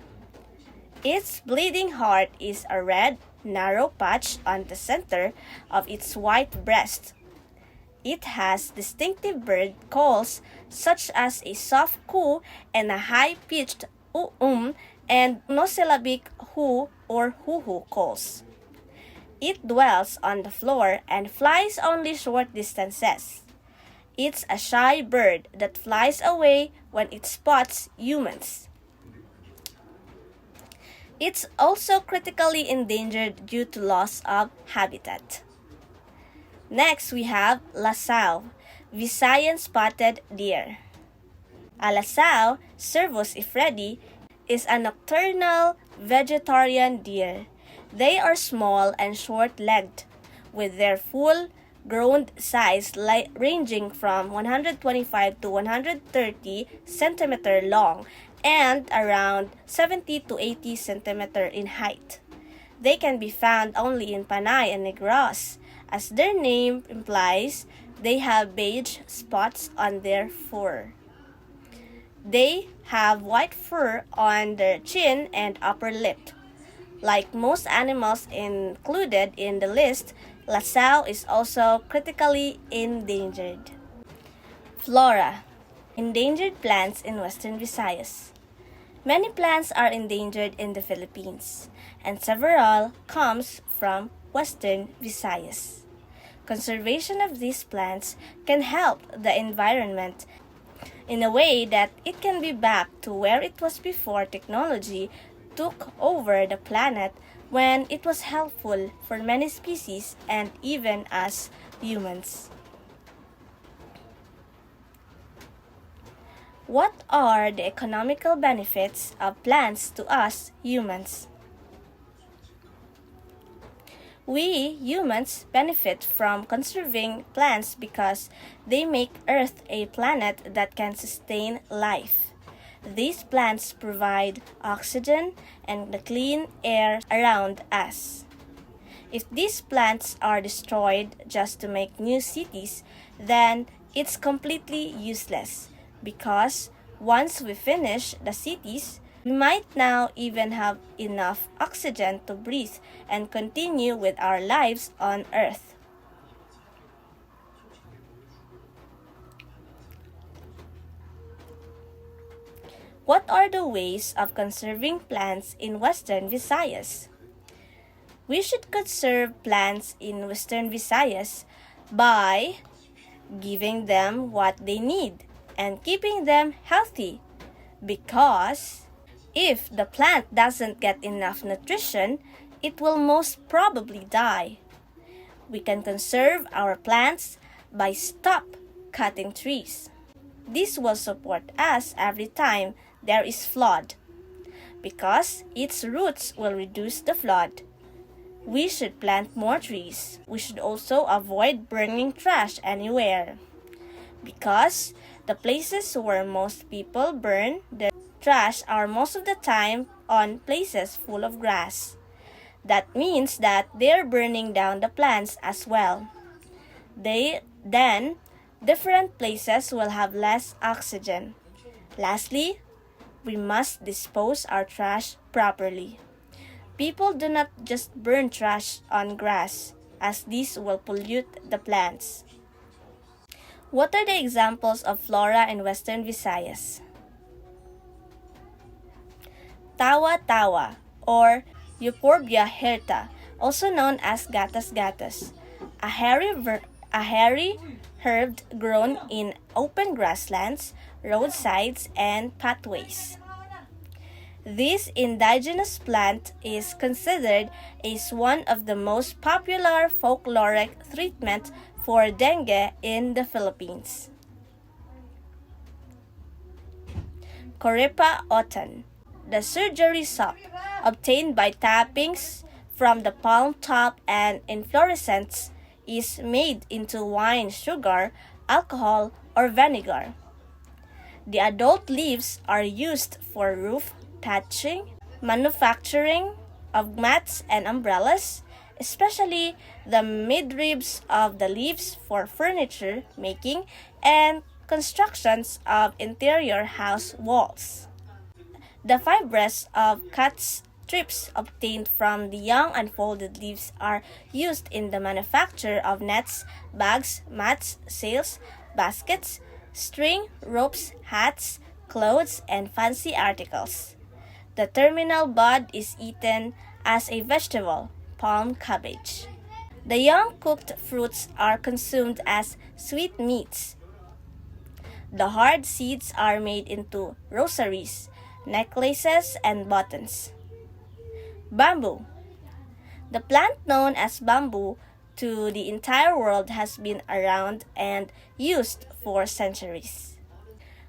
Its bleeding heart is a red, narrow patch on the center of its white breast. It has distinctive bird calls such as a soft coo and a high-pitched and monosyllabic hu or hoo-hoo calls. It dwells on the floor and flies only short distances. It's a shy bird that flies away when it spots humans. It's also critically endangered due to loss of habitat. Next, we have Lasao, Visayan spotted deer. A Lasao, Cervus ifredi, is a nocturnal vegetarian deer. They are small and short-legged, with their full-grown size ranging from 125 to 130 cm long and around 70 to 80 cm in height. They can be found only in Panay and Negros. As their name implies, they have beige spots on their fur. They have white fur on their chin and upper lip. Like most animals included in the list, Lasao is also critically endangered. Flora, endangered plants in Western Visayas. Many plants are endangered in the Philippines, and several comes from Western Visayas. Conservation of these plants can help the environment in a way that it can be back to where it was before technology took over the planet, when it was helpful for many species and even us humans. What are the economical benefits of plants to us humans? We humans benefit from conserving plants because they make Earth a planet that can sustain life. These plants provide oxygen and the clean air around us. If these plants are destroyed just to make new cities, then it's completely useless, because once we finish the cities, we might now even have enough oxygen to breathe and continue with our lives on Earth. What are the ways of conserving plants in Western Visayas? We should conserve plants in Western Visayas by giving them what they need and keeping them healthy, because if the plant doesn't get enough nutrition, it will most probably die. We can conserve our plants by stop cutting trees. This will support us every time there is flood, because its roots will reduce the flood. We should plant more trees. We should also avoid burning trash anywhere, because the places where most people burn their trash are most of the time on places full of grass. That means that they're burning down the plants as well. Then different places will have less oxygen. Lastly, we must dispose our trash properly. People do not just burn trash on grass, as this will pollute the plants. What are the examples of flora in Western Visayas? Tawa-tawa, or Euphorbia hirta, also known as gatas-gatas, a hairy herb grown in open grasslands, roadsides, and pathways. This indigenous plant is considered as one of the most popular folkloric treatments for dengue in the Philippines. Corypha autumn. the surgery soap, obtained by tappings from the palm top and inflorescence, is made into wine, sugar, alcohol, or vinegar. The adult leaves are used for roof thatching, manufacturing of mats and umbrellas, especially the midribs of the leaves for furniture making and constructions of interior house walls. The fibres of cut strips obtained from the young unfolded leaves are used in the manufacture of nets, bags, mats, sails, baskets, string, ropes, hats, clothes, and fancy articles. The terminal bud is eaten as a vegetable, palm cabbage. The young cooked fruits are consumed as sweetmeats. The hard seeds are made into rosaries, necklaces, and buttons. Bamboo. The plant known as bamboo to the entire world has been around and used for centuries.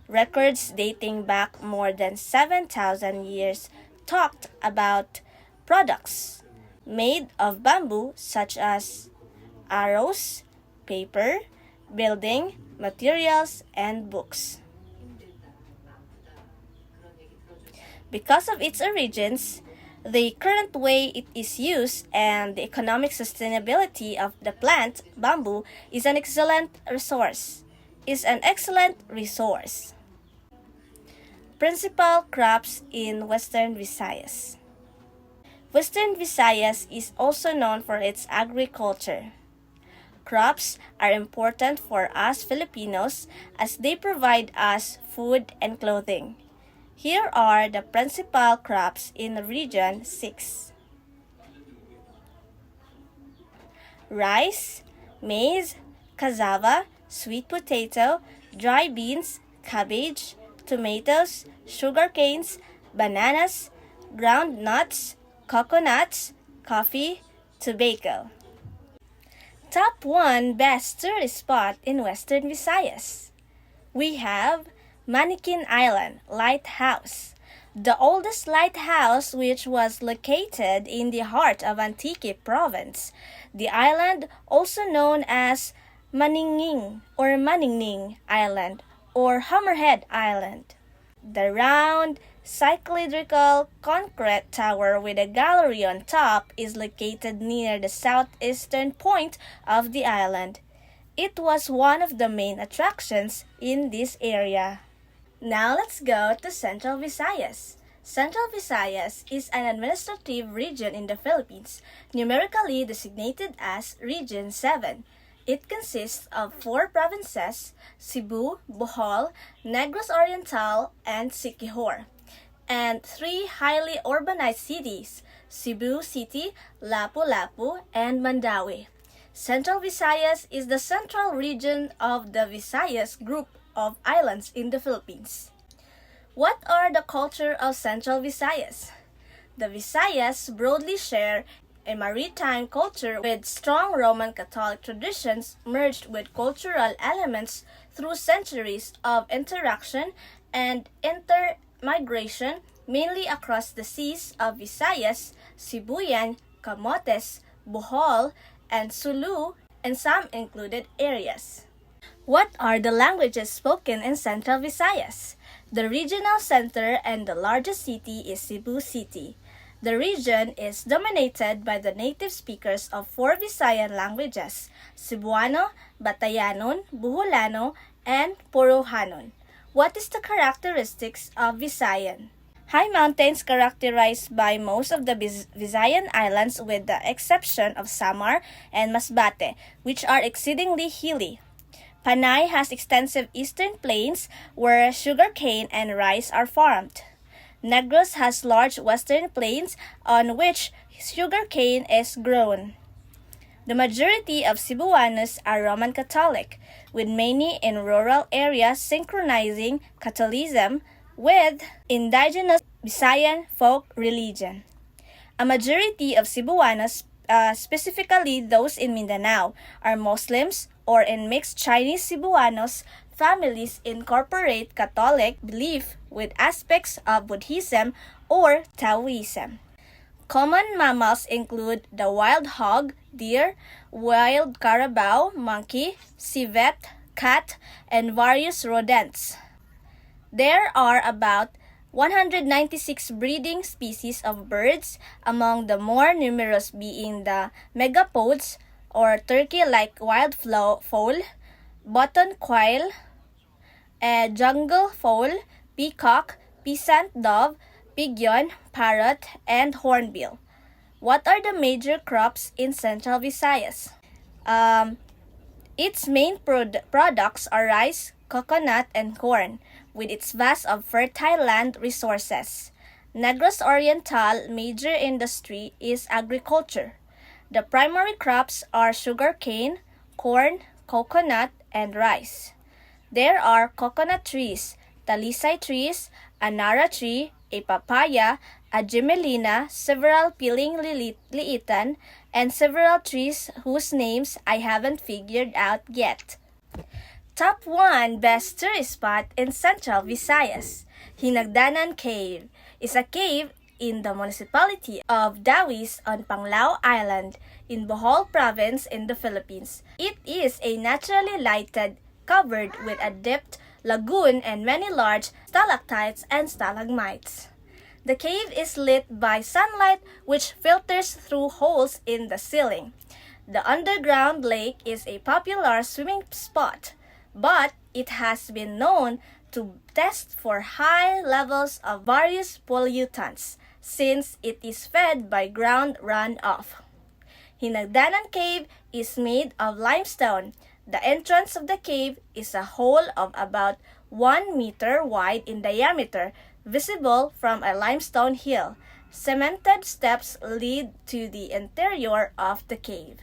Records dating back more than 7,000 years talked about products made of bamboo such as arrows, paper, building materials, and books. Because of its origins, the current way it is used, and the economic sustainability of the plant, bamboo, is an excellent resource. Principal crops in Western Visayas. Western Visayas is also known for its agriculture. Crops are important for us Filipinos as they provide us food and clothing. Here are the principal crops in Region 6. Rice, maize, cassava, sweet potato, dry beans, cabbage, tomatoes, sugar canes, bananas, ground nuts, coconuts, coffee, tobacco. Top 1 best tourist spot in Western Visayas. We have Manikin Island Lighthouse, the oldest lighthouse which was located in the heart of Antique Province. The island, also known as Maningning or Maningning Island or Hammerhead Island. The round, cylindrical concrete tower with a gallery on top is located near the southeastern point of the island. It was one of the main attractions in this area. Now let's go to Central Visayas. Central Visayas is an administrative region in the Philippines, numerically designated as Region 7. It consists of 4 provinces, Cebu, Bohol, Negros Oriental, and Siquijor, and 3 highly urbanized cities, Cebu City, Lapu-Lapu, and Mandaue. Central Visayas is the central region of the Visayas group of islands in the Philippines. What are the culture of Central Visayas? The Visayas broadly share a maritime culture with strong Roman Catholic traditions merged with cultural elements through centuries of interaction and intermigration, mainly across the seas of Visayas, Sibuyan, Camotes, Bohol, and Sulu, and some included areas. What are the languages spoken in Central Visayas? The regional center and the largest city is Cebu City. The region is dominated by the native speakers of 4 Visayan languages, Cebuano, Batayanon, Buholano, and Porohanon. What is the characteristics of Visayan? High mountains characterized by most of the Visayan islands with the exception of Samar and Masbate, which are exceedingly hilly. Panay has extensive eastern plains where sugarcane and rice are farmed. Negros has large western plains on which sugarcane is grown. The majority of Cebuanos are Roman Catholic, with many in rural areas synchronizing Catholicism with indigenous Visayan folk religion. A majority of Cebuanos, specifically those in Mindanao, are Muslims or in mixed Chinese Cebuanos, families incorporate Catholic belief with aspects of Buddhism or Taoism. Common mammals include the wild hog, deer, wild carabao, monkey, civet, cat, and various rodents. There are about 196 breeding species of birds, among the more numerous being the megapodes or turkey-like wild fowl, button quail, jungle fowl, peacock, peasant dove, pigeon, parrot, and hornbill. What are the major crops in Central Visayas? Its main products are rice, coconut, and corn, with its vast of fertile land resources. Negros Oriental major industry is agriculture. The primary crops are sugarcane, corn, coconut, and rice. There are coconut trees, talisay trees, a nara tree, a papaya, a gemelina, several piling liitan, and several trees whose names I haven't figured out yet. Top 1 best tourist spot in Central Visayas. Hinagdanan Cave is a cave in the municipality of Dawis on Panglao Island in Bohol Province in the Philippines. It is a naturally lighted, covered with a dipped lagoon and many large stalactites and stalagmites. The cave is lit by sunlight which filters through holes in the ceiling. The underground lake is a popular swimming spot, but it has been known to test for high levels of various pollutants since it is fed by ground runoff. Hinagdanan Cave is made of limestone. The entrance of the cave is a hole of about 1 meter wide in diameter, visible from a limestone hill. Cemented steps lead to the interior of the cave.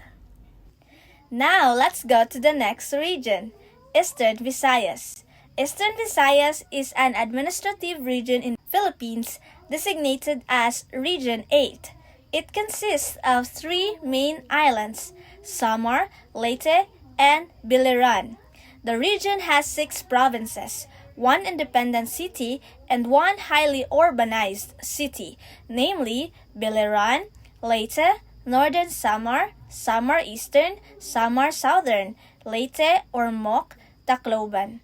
Now let's go to the next region, Eastern Visayas. Eastern Visayas is an administrative region in the Philippines designated as Region 8. It consists of 3 main islands, Samar, Leyte, and Biliran. The region has 6 provinces, 1 independent city, and 1 highly urbanized city, namely Biliran, Leyte, Northern Samar, Samar Eastern, Samar Southern, Leyte, Ormoc, Tacloban.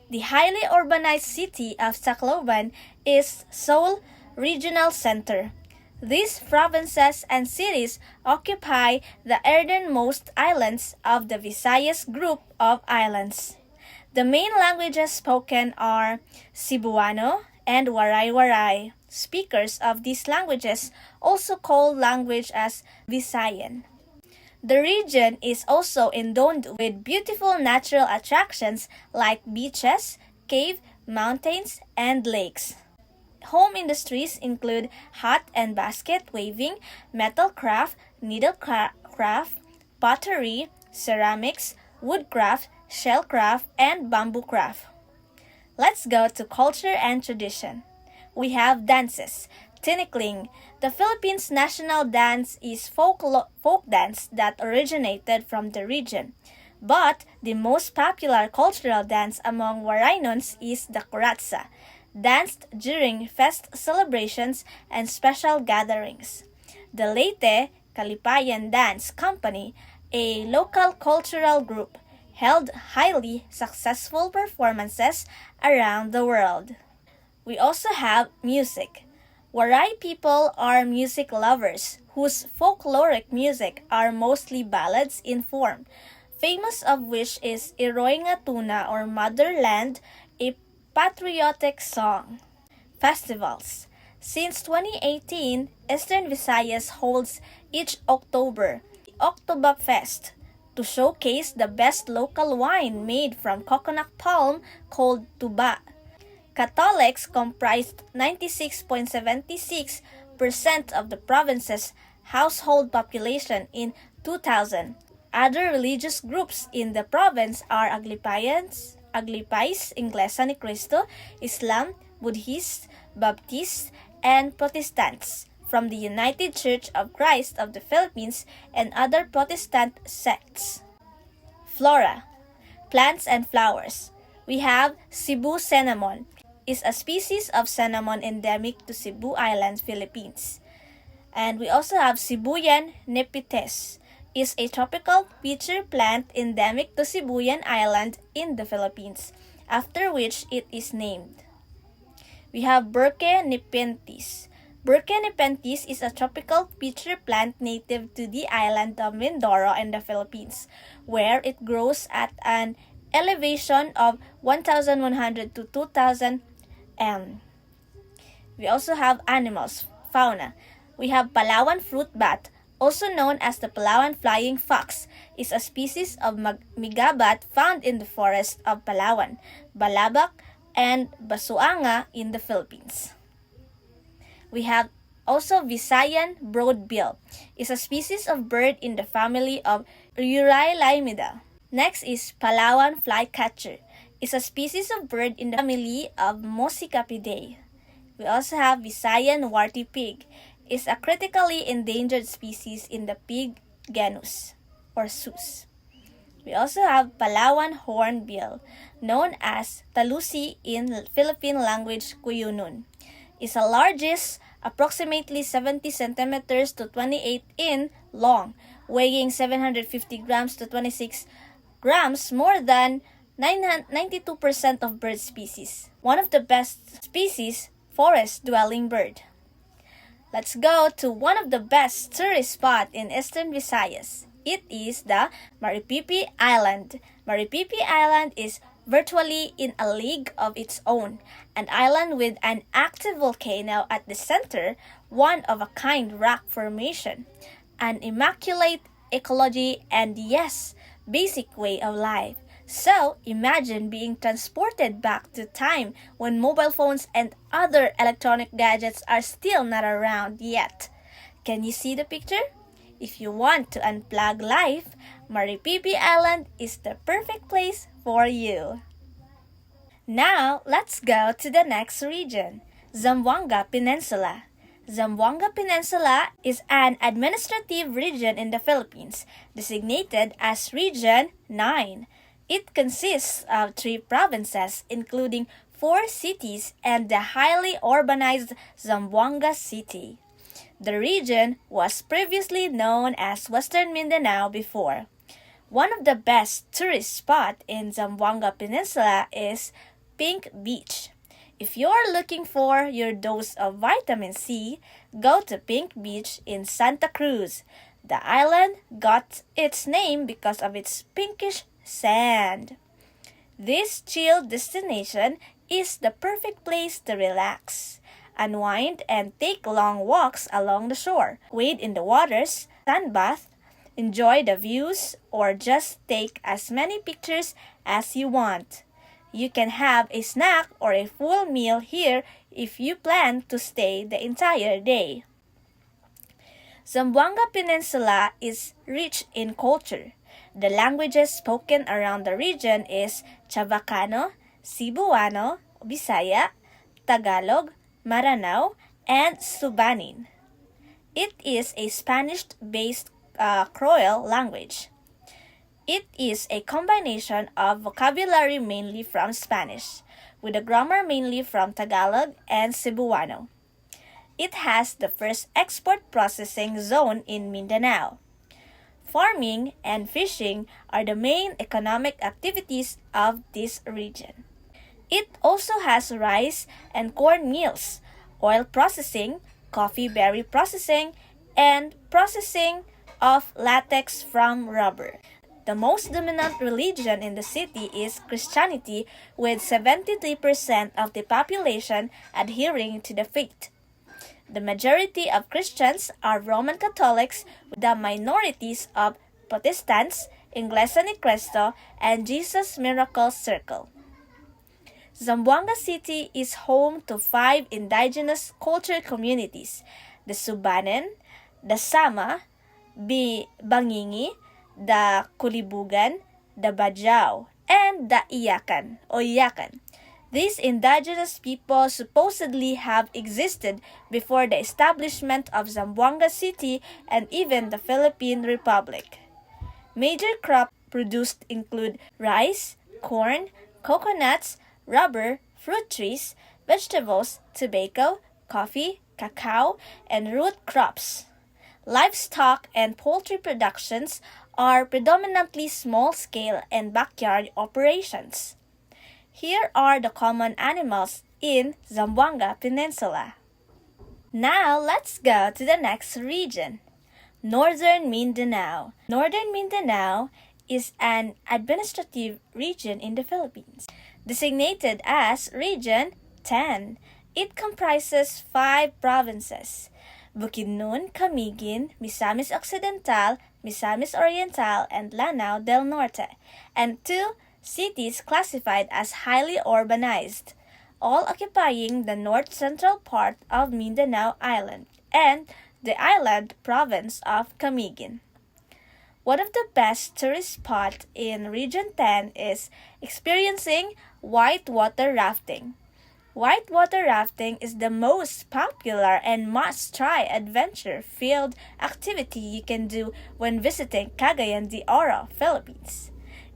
The highly urbanized city of Tacloban is Seoul Regional Center. These provinces and cities occupy the easternmost islands of the Visayas group of islands. The main languages spoken are Cebuano and Waray-Waray. Speakers of these languages also call language as Visayan. The region is also endowed with beautiful natural attractions like beaches, cave, mountains, and lakes. Home industries include hat and basket weaving, metal craft, needlecraft, pottery, ceramics, woodcraft, shellcraft, and bamboo craft. Let's go to culture and tradition. We have dances. Tinikling. The Philippines' national dance is folk dance that originated from the region. But the most popular cultural dance among Waraynons is the kuratsa, danced during fest celebrations and special gatherings. The Leyte Kalipayan Dance Company, a local cultural group, held highly successful performances around the world. We also have music. Waray people are music lovers whose folkloric music are mostly ballads in form, famous of which is Iroy Nga Tuna or Motherland, a patriotic song. Festivals. Since 2018, Eastern Visayas holds each October the October Fest to showcase the best local wine made from coconut palm called tuba. Catholics comprised 96.76% of the province's household population in 2000. Other religious groups in the province are Aglipayans, Aglipais, Iglesia ni Cristo, Islam, Buddhists, Baptists, and Protestants from the United Church of Christ of the Philippines and other Protestant sects. Flora, plants and flowers. We have Cebu cinnamon. Is a species of cinnamon endemic to Cebu Island, Philippines. And we also have Sibuyan nepites. Is a tropical pitcher plant endemic to Sibuyan Island in the Philippines, after which it is named. We have Burke nepenthes. Burke nepenthes is a tropical pitcher plant native to the island of Mindoro in the Philippines, where it grows at an elevation of 1,100 to 2,000 m. We also have animals, fauna. We have Palawan fruit bat, also known as the Palawan flying fox, is a species of migabat found in the forest of Palawan, Balabac, and Basuanga in the Philippines. We have also Visayan broadbill, is a species of bird in the family of Eurylaimida. Next is Palawan flycatcher, is a species of bird in the family of Mosicapidae. We also have Visayan warty pig, is a critically endangered species in the pig genus, or sus. We also have Palawan hornbill, known as Talusi in Philippine language Cuyunun. Is the largest, approximately 70 centimeters to 28 in long, weighing 750 grams to 26 grams, more than 92% of bird species. One of the best species, forest-dwelling bird. Let's go to one of the best tourist spot in Eastern Visayas. It is the Maripipi Island. Maripipi Island is virtually in a league of its own, an island with an active volcano at the center, one of a kind rock formation, an immaculate ecology, and yes, basic way of life. So, imagine being transported back to time when mobile phones and other electronic gadgets are still not around yet. Can you see the picture? If you want to unplug life, Maripipi Island is the perfect place for you. Now, let's go to the next region, Zamboanga Peninsula. Zamboanga Peninsula is an administrative region in the Philippines, designated as Region 9. It consists of 3 provinces, including 4 cities and the highly urbanized Zamboanga City. The region was previously known as Western Mindanao before. One of the best tourist spots in Zamboanga Peninsula is Pink Beach. If you're looking for your dose of vitamin C, go to Pink Beach in Santa Cruz. The island got its name because of its pinkish sand. This chill destination is the perfect place to relax, unwind, and take long walks along the shore, wade in the waters, sunbath, enjoy the views, or just take as many pictures as you want. You can have a snack or a full meal here if you plan to stay the entire day. Zamboanga Peninsula is rich in culture. The languages spoken around the region is Chavacano, Cebuano, Bisaya, Tagalog, Maranao, and Subanin. It is a Spanish-based Creole language. It is a combination of vocabulary mainly from Spanish, with a grammar mainly from Tagalog and Cebuano. It has the first export processing zone in Mindanao. Farming and fishing are the main economic activities of this region. It also has rice and corn mills, oil processing, coffee berry processing, and processing of latex from rubber. The most dominant religion in the city is Christianity, with 73% of the population adhering to the faith. The majority of Christians are Roman Catholics, with the minorities of Protestants, Iglesia Ni Cristo, and Jesus Miracle Circle. Zamboanga City is home to 5 indigenous culture communities: the Subanen, the Sama, Bangingi, the Kulibugan, the Bajau, and the Iyakan. These indigenous people supposedly have existed before the establishment of Zamboanga City and even the Philippine Republic. Major crops produced include rice, corn, coconuts, rubber, fruit trees, vegetables, tobacco, coffee, cacao, and root crops. Livestock and poultry productions are predominantly small-scale and backyard operations. Here are the common animals in Zamboanga Peninsula. Now let's go to the next region, Northern Mindanao. Northern Mindanao is an administrative region in the Philippines, designated as Region 10. It comprises 5 provinces: Bukidnon, Camiguin, Misamis Occidental, Misamis Oriental, and Lanao del Norte, and 2 cities classified as highly urbanized, all occupying the north-central part of Mindanao Island and the island province of Camiguin. One of the best tourist spots in Region 10 is experiencing whitewater rafting. Whitewater rafting is the most popular and must-try adventure-filled activity you can do when visiting Cagayan de Oro, Philippines.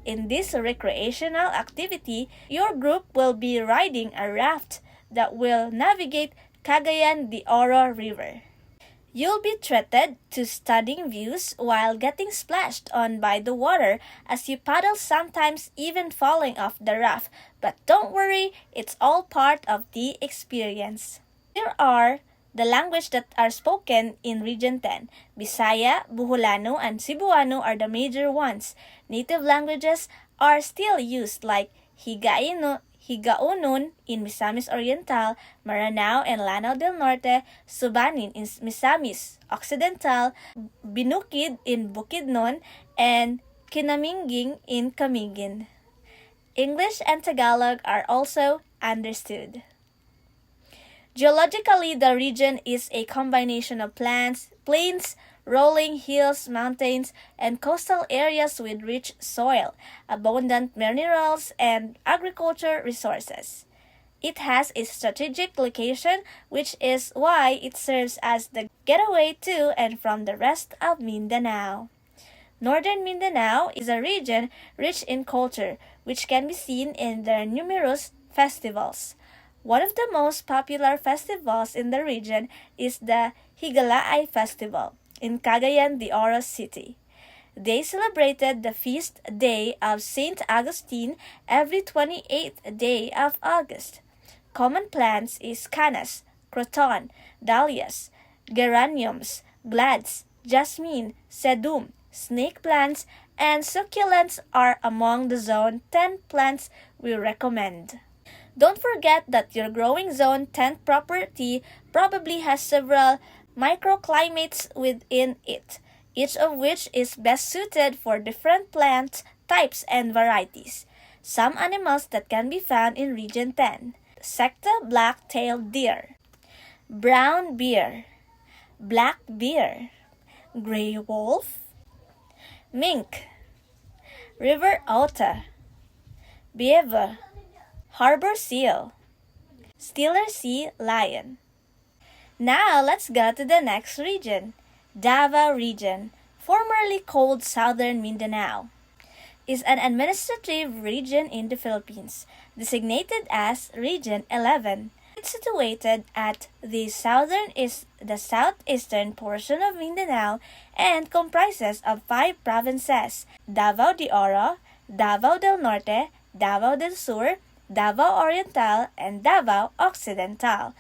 In this recreational activity, your group will be riding a raft that will navigate Cagayan de Oro River. You'll be treated to stunning views while getting splashed on by the water as you paddle, sometimes even falling off the raft. But don't worry, it's all part of the experience. Here are the languages that are spoken in Region 10. Bisaya, Buholano, and Cebuano are the major ones. Native languages are still used like Higaonon in Misamis Oriental, Maranao and Lanao del Norte, Subanin in Misamis Occidental, Binukid in Bukidnon, and Kinaminging in Camiguin. English and Tagalog are also understood. Geologically, the region is a combination of plains, rolling hills, mountains, and coastal areas with rich soil, abundant minerals, and agriculture resources. It has a strategic location, which is why it serves as the getaway to and from the rest of Mindanao. Northern Mindanao is a region rich in culture, which can be seen in their numerous festivals. One of the most popular festivals in the region is the Higalaay Festival in Cagayan de Oro City. They celebrated the feast day of Saint Augustine every 28th day of August. Common plants is canas, croton, dahlias, geraniums, glads, jasmine, sedum, snake plants, and succulents are among the Zone 10 plants we recommend. Don't forget that your growing Zone 10 property probably has several microclimates within it, each of which is best suited for different plant types and varieties. Some animals that can be found in Region 10: Secta black-tailed deer, brown bear, black bear, gray wolf, mink, river otter, beaver, harbor seal, Steller sea lion. Now let's go to the next region, Davao Region, formerly called Southern Mindanao, is an administrative region in the Philippines, designated as Region 11. It's situated at the southeastern portion of Mindanao and comprises of 5 provinces: Davao de Oro, Davao del Norte, Davao del Sur, Davao Oriental, and Davao Occidental.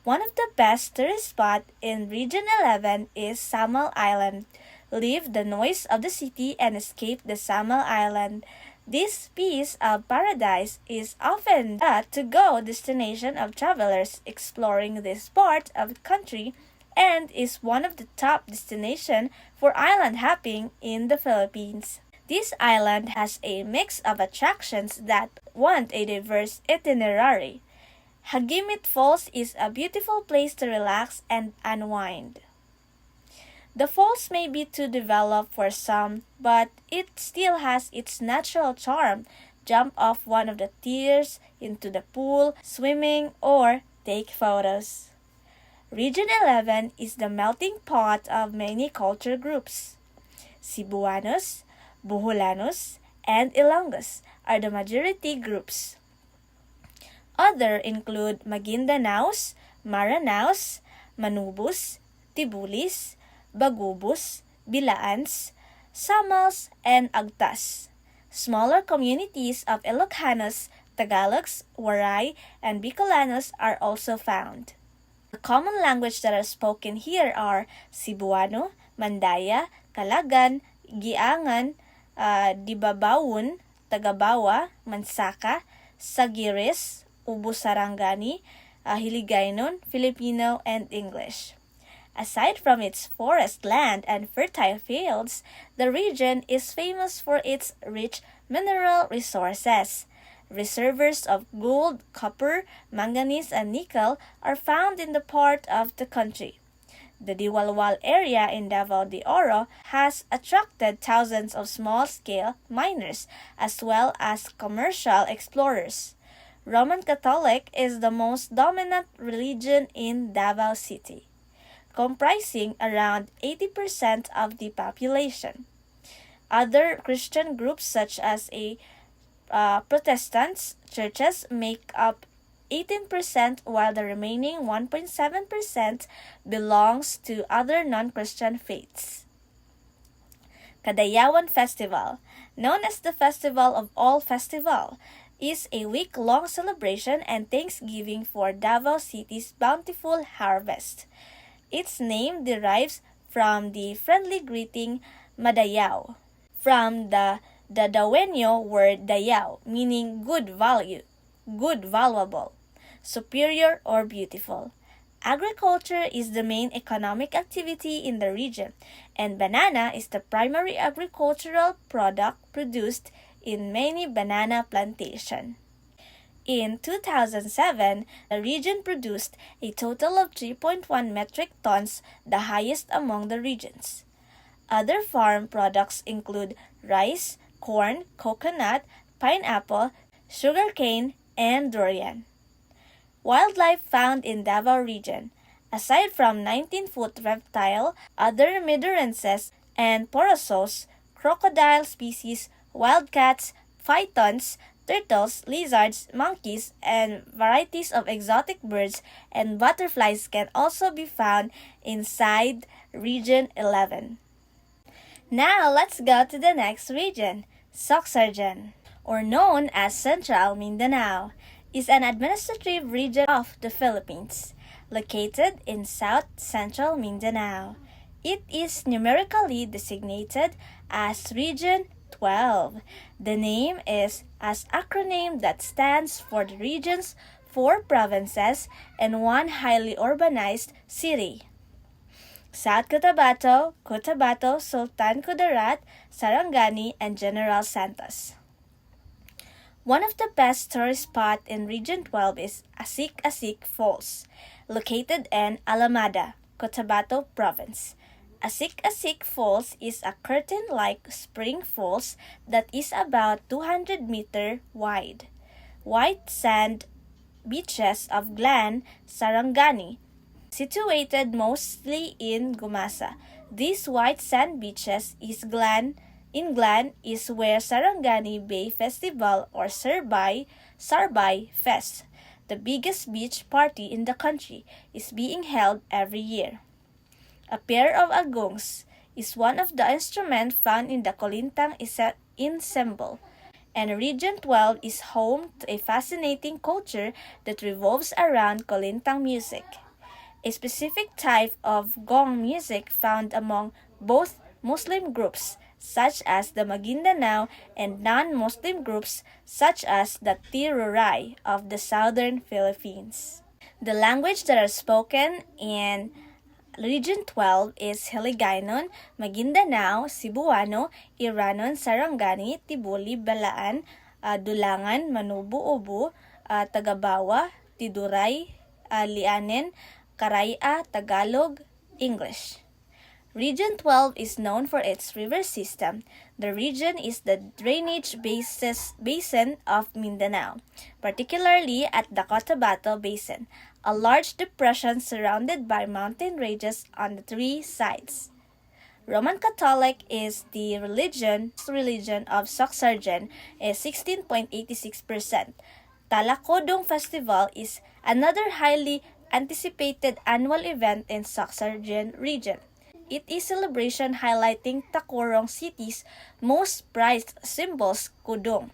One of the best tourist spots in Region 11 is Samal Island. Leave the noise of the city and escape the Samal Island. This piece of paradise is often the to-go destination of travelers exploring this part of the country and is one of the top destinations for island hopping in the Philippines. This island has a mix of attractions that want a diverse itinerary. Hagimit Falls is a beautiful place to relax and unwind. The falls may be too developed for some, but it still has its natural charm. Jump off one of the tiers into the pool, swimming, or take photos. Region 11 is the melting pot of many culture groups. Cebuanos, Buholanos, and Ilonggos are the majority groups. Other include Magindanaos, Maranaos, Manubos, Tibulis, Bagubos, Bilaans, Samals, and Agtas. Smaller communities of Ilocanos, Tagalogs, Waray, and Bicolanos are also found. The common language that are spoken here are Cebuano, Mandaya, Calagan, Giangan, Dibabawon, Tagabawa, Mansaka, Sagiris, Ubusarangani, Hiligaynon, Filipino, and English. Aside from its forest land and fertile fields, the region is famous for its rich mineral resources. Reservoirs of gold, copper, manganese, and nickel are found in the part of the country. The Diwalwal area in Davao de Oro has attracted thousands of small-scale miners as well as commercial explorers. Roman Catholic is the most dominant religion in Davao City, comprising around 80% of the population. Other Christian groups such as Protestants churches make up 18%, while the remaining 1.7% belongs to other non-Christian faiths. Kadayawan Festival, known as the Festival of All Festival, is a week-long celebration and thanksgiving for Davao City's bountiful harvest. Its name derives from the friendly greeting Madayao, from the Dadawenyo word dayao, meaning good value, good valuable, superior or beautiful. Agriculture is the main economic activity in the region, and banana is the primary agricultural product produced in many banana plantations. In 2007, the region produced a total of 3.1 metric tons, the highest among the regions. Other farm products include rice, corn, coconut, pineapple, sugarcane, and durian. Wildlife found in Davao region. Aside from 19-foot reptile, other medurenses, and porosos, crocodile species, wildcats, pythons, turtles, lizards, monkeys, and varieties of exotic birds and butterflies can also be found inside Region 11. Now let's go to the next region. Sorsogon, or known as Central Mindanao, is an administrative region of the Philippines, located in south-central Mindanao. It is numerically designated as Region 12. The name is an acronym that stands for the region's 4 provinces and 1 highly urbanized city: South Cotabato, Cotabato, Sultan Kudarat, Sarangani, and General Santos. One of the best tourist spots in Region 12 is Asik-Asik Falls, located in Alamada, Cotabato Province. Asik-Asik Falls is a curtain-like spring falls that is about 200 meters wide. White sand beaches of Glan, Sarangani, situated mostly in Gumasa. These white sand beaches in Glan is where Sarangani Bay Festival or Sarbay Fest, the biggest beach party in the country, is being held every year. A pair of agongs is one of the instruments found in the Kolintang ensemble, and Region 12 is home to a fascinating culture that revolves around Kolintang music, a specific type of gong music found among both Muslim groups such as the Maguindanao and non-Muslim groups such as the Tiruray of the southern Philippines. The language that are spoken in Region 12 is Hiligaynon, Maguindanao, Cebuano, Iranon, Sarangani, Tibuli, Balaan, Dulangan, Manubu-Ubu, Tagabawa, Tiduray, Lianen, Karaya, Tagalog, English. Region 12 is known for its river system. The region is the drainage basin of Mindanao, particularly at the Cotabato Basin, a large depression surrounded by mountain ranges on the 3 sides. Roman Catholic is the religion of Sorsogon is 16.86%. Talakodong Festival is another highly anticipated annual event in Sorsogon region. It is celebration highlighting Tacorong City's most prized symbols, kudung,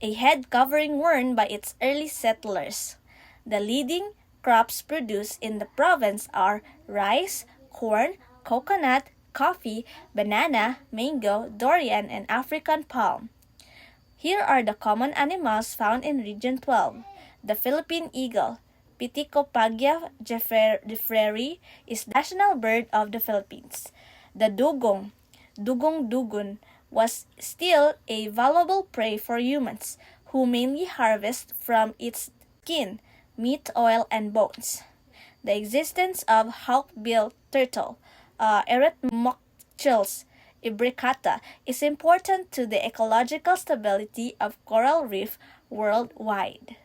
a head covering worn by its early settlers. The leading crops produced in the province are rice, corn, coconut, coffee, banana, mango, durian, and African palm. Here are the common animals found in Region 12. The Philippine eagle, Pithecopagia jeffreri, is the national bird of the Philippines. The dugong, Dugong dugon, was still a valuable prey for humans, who mainly harvest from its skin, meat, oil, and bones. The existence of hawk-billed turtle, Eretmochelys imbricata, is important to the ecological stability of coral reef worldwide.